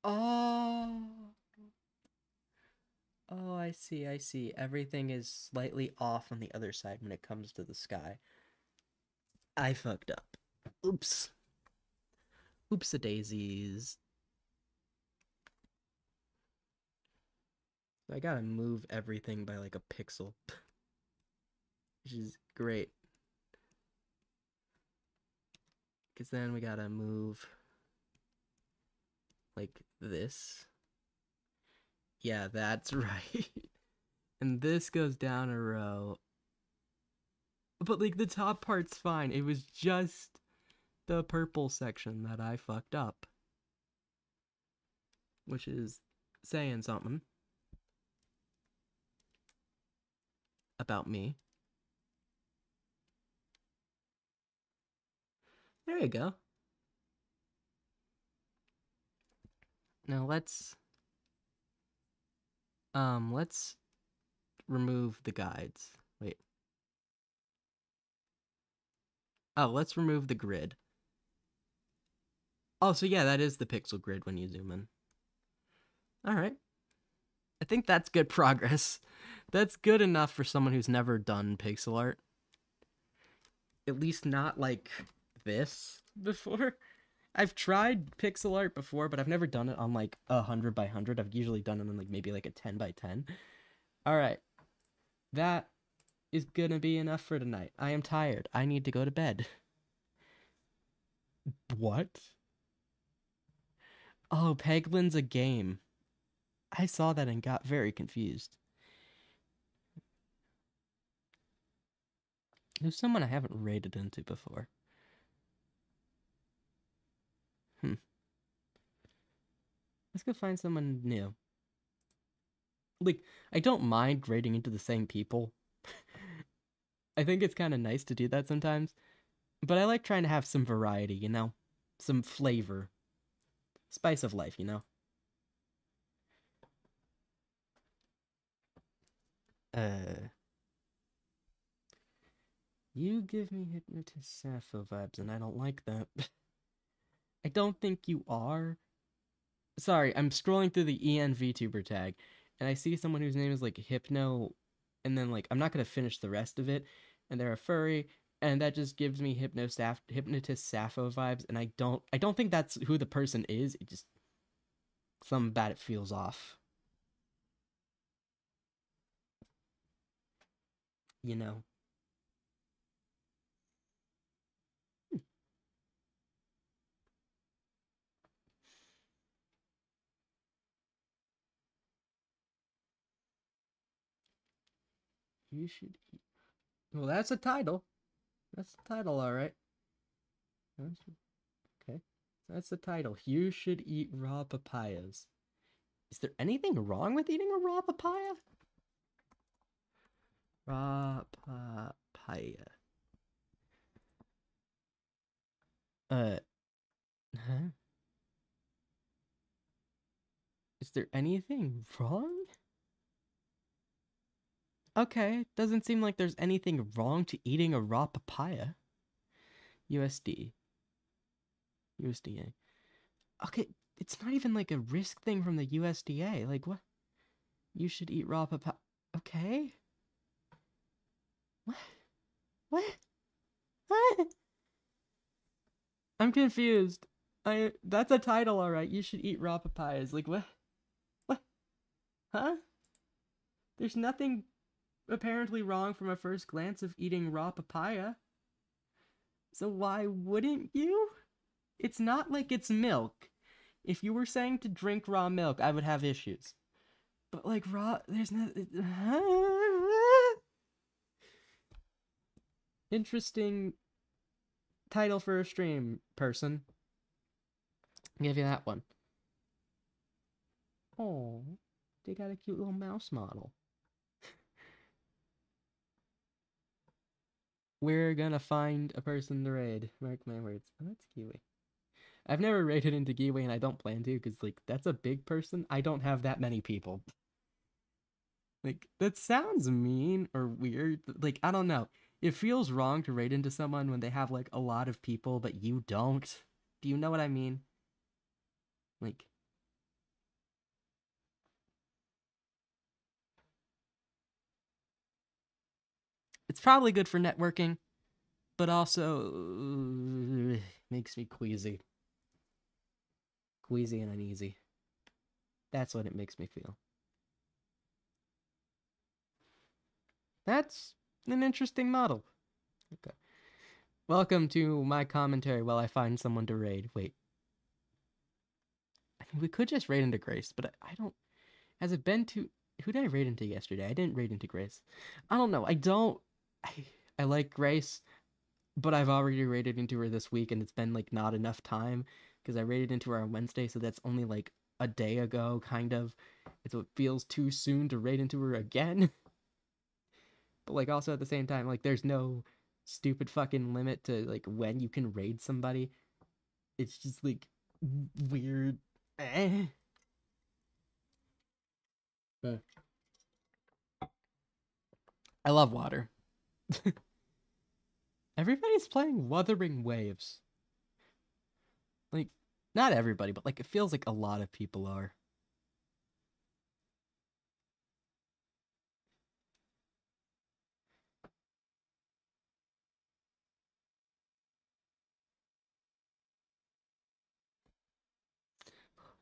Oh! Oh, I see, I see. Everything is slightly off on the other side when it comes to the sky. I fucked up. Oops. Oops-a-daisies. I gotta move everything by like a pixel, which is great. Because then we gotta move like this. Yeah, that's right. And this goes down a row. But like the top part's fine. It was just the purple section that I fucked up. Which is saying something about me. There you go. Now let's remove the guides. Wait. Oh, let's remove the grid. Oh, so yeah, that is the pixel grid when you zoom in. All right. I think that's good progress. That's good enough for someone who's never done pixel art. At least not like this before. I've tried pixel art before, but I've never done it on like 100 by 100. I've usually done it on like maybe like a 10 by 10. All right. That is gonna be enough for tonight. I am tired. I need to go to bed. What? Oh, Peglin's a game. I saw that and got very confused. There's someone I haven't raided into before. Let's go find someone new. Like, I don't mind raiding into the same people. I think it's kind of nice to do that sometimes. But I like trying to have some variety, you know? Some flavor. Spice of life, you know? You give me Hypnotist Sappho vibes, and I don't like that. I don't think you are. Sorry, I'm scrolling through the ENVTuber tag, and I see someone whose name is like Hypno, and then like I'm not gonna finish the rest of it, and they're a furry, and that just gives me Hypnotist Sappho vibes, and I don't think that's who the person is. It just something about it feels off. You know. You should eat. Well, that's a title. That's the title, all right. Okay. That's the title. You should eat raw papayas. Is there anything wrong with eating a raw papaya? Raw papaya. Uh, huh? Is there anything wrong? Okay, doesn't seem like there's anything wrong to eating a raw papaya. USD. USDA. Okay, it's not even like a risk thing from the USDA. Like, what? You should eat raw papaya. Okay. What? What? What? I'm confused. That's a title, alright. You should eat raw papayas. Like, what? What? Huh? There's nothing apparently wrong from a first glance of eating raw papaya. So why wouldn't you? It's not like it's milk. If you were saying to drink raw milk, I would have issues. But like raw, there's no. Interesting title for a stream, person. I'll give you that one. Oh, they got a cute little mouse model. We're gonna find a person to raid. Mark my words. Oh, that's Kiwi. I've never raided into Kiwi, and I don't plan to, because, like, that's a big person. I don't have that many people. Like, that sounds mean or weird. Like, I don't know. It feels wrong to raid into someone when they have, like, a lot of people, but you don't. Do you know what I mean? Like, it's probably good for networking. but also makes me queasy. Queasy and uneasy. That's what it makes me feel. That's an interesting model. Okay. Welcome to my commentary while I find someone to raid. Wait. I mean, we could just raid into Grace, but I don't... Has it been to... Who did I raid into yesterday? I didn't raid into Grace. I don't know. I like Grace, but I've already raided into her this week, and it's been, like, not enough time, because I raided into her on Wednesday, so that's only, like, a day ago, kind of. So it feels too soon to raid into her again. But, like, also at the same time, like, there's no stupid fucking limit to, like, when you can raid somebody. It's just, like, weird. I love water. Everybody's playing Wuthering Waves. Like, not everybody, but, like, it feels like a lot of people are.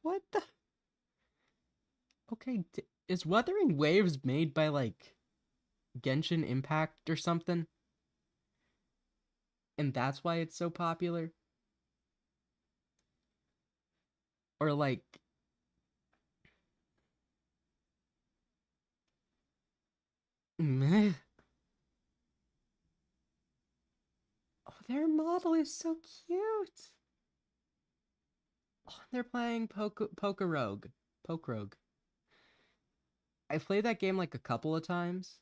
What the? Okay, is Wuthering Waves made by, like, Genshin Impact or something? And that's why it's so popular? Or, like... Meh. Oh, their model is so cute! Oh, they're playing Pokerogue. Pokerogue. I've played that game, like, a couple of times.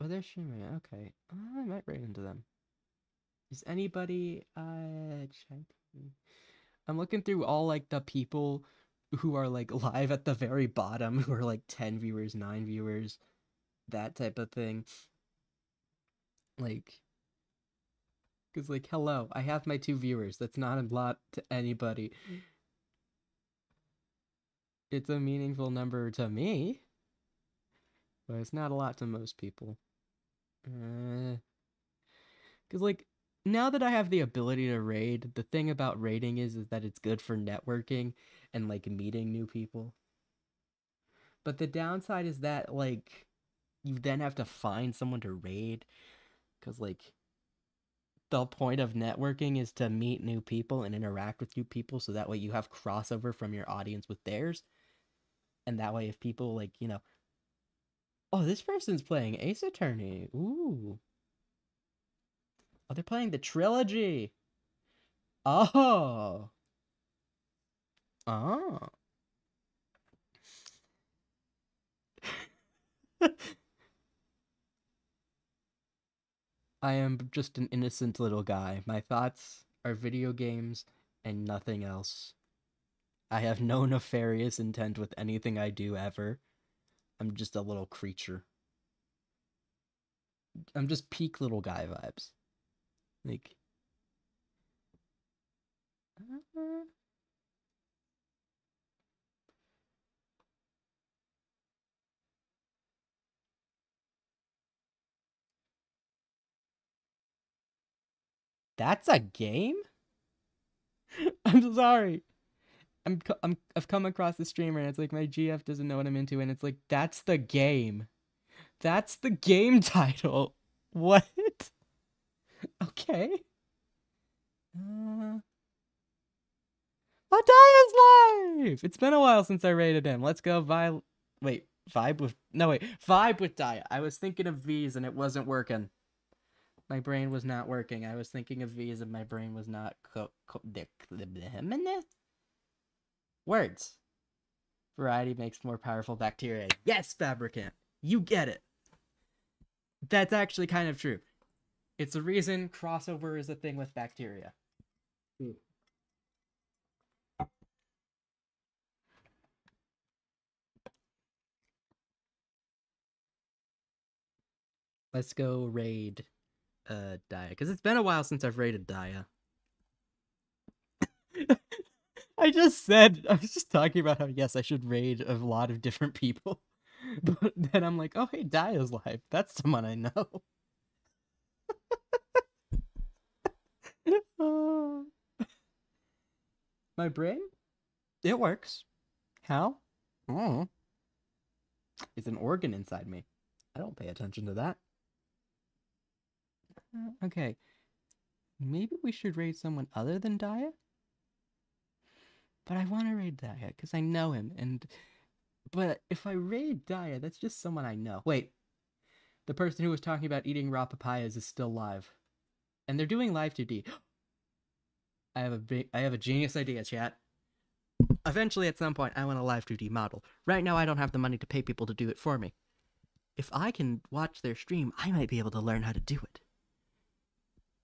Oh, they're streaming. Okay. I might raid into them. Is anybody I'm looking through all, like, the people who are, like, live at the very bottom, who are, like, 10 viewers, 9 viewers, that type of thing. Like, because, like, hello, I have my 2 viewers. That's not a lot to anybody. It's a meaningful number to me, but it's not a lot to most people. Because, like, now that I have the ability to raid, the thing about raiding is that it's good for networking and, like, meeting new people. But the downside is that, like, you then have to find someone to raid. Because, like, the point of networking is to meet new people and interact with new people, so that way you have crossover from your audience with theirs. And that way, if people, like, you know, oh, this person's playing Ace Attorney. Ooh. Oh, they're playing the trilogy. Oh. Oh. I am just an innocent little guy. My thoughts are video games and nothing else. I have no nefarious intent with anything I do ever. I'm just a little creature. I'm just peak little guy vibes. Like... That's a game? I'm sorry. I've come across the streamer and it's like my GF doesn't know what I'm into and it's like that's the game. That's the game title. What? Okay. Dia's live! It's been a while since I rated him. Let's go vibe with Dia. I was thinking of V's and it wasn't working. My brain was not working. I was thinking of V's and my brain was not words. Variety makes more powerful bacteria. Yes, Fabricant. You get it. That's actually kind of true. It's the reason crossover is a thing with bacteria. Let's go raid Dia, because it's been a while since I've raided Dia. I was just talking about how, yes, I should raid a lot of different people. But then I'm like, oh, hey, Dia's live. That's someone I know. Oh. My brain? It works. How? Oh. It's an organ inside me. I don't pay attention to that. Okay. Maybe we should raid someone other than Daya? But I want to raid Daya because I know him, but if I raid Daya, that's just someone I know. Wait, the person who was talking about eating raw papayas is still live, and they're doing live 2D. I have a genius idea, chat. Eventually, at some point, I want a live 2D model. Right now, I don't have the money to pay people to do it for me. If I can watch their stream, I might be able to learn how to do it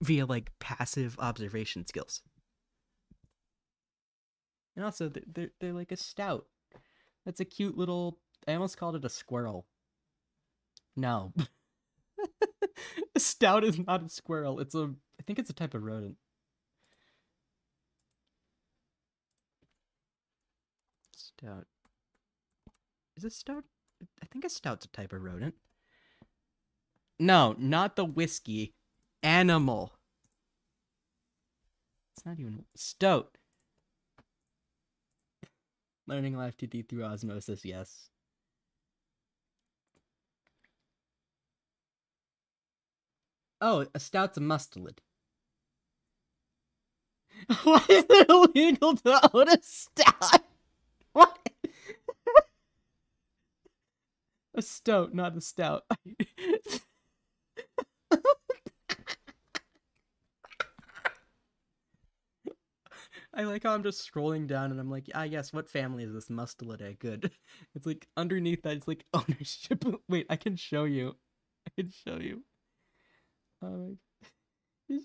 via like passive observation skills. And also, they're like a stout. That's a cute little. I almost called it a squirrel. No. A stout is not a squirrel. I think it's a type of rodent. Stout. Is a stout? I think a stout's a type of rodent. No, not the whiskey. Animal. It's not even stout. Learning live 2D through osmosis, yes. Oh, a stout's a mustelid. Why is it illegal to own a stout? What? A stout, not a stout. I like how I'm just scrolling down and I'm like, ah, yes, what family is this mustelid? Good. It's like underneath that, it's like ownership. Wait, I can show you. I can show you. Oh my.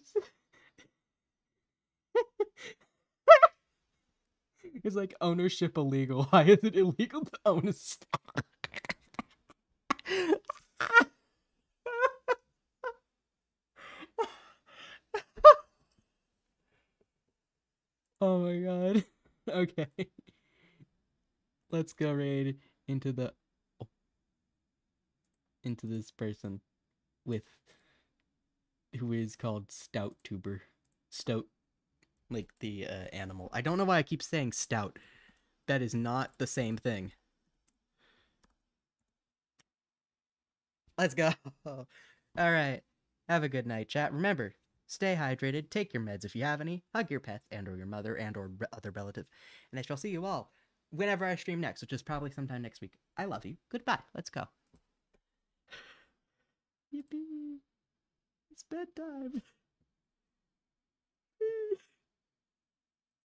It's like ownership illegal. Why is it illegal to own a stock? Oh my god. Okay. Let's go raid into into this person with who is called Stout Tuber. Stout, like the animal. I don't know why I keep saying stout. That is not the same thing. Let's go. All right. Have a good night, chat. Remember, stay hydrated, take your meds if you have any, hug your pets and or your mother and or other relative, and I shall see you all whenever I stream next, which is probably sometime next week. I love you. Goodbye. Let's go. Yippee. It's bedtime.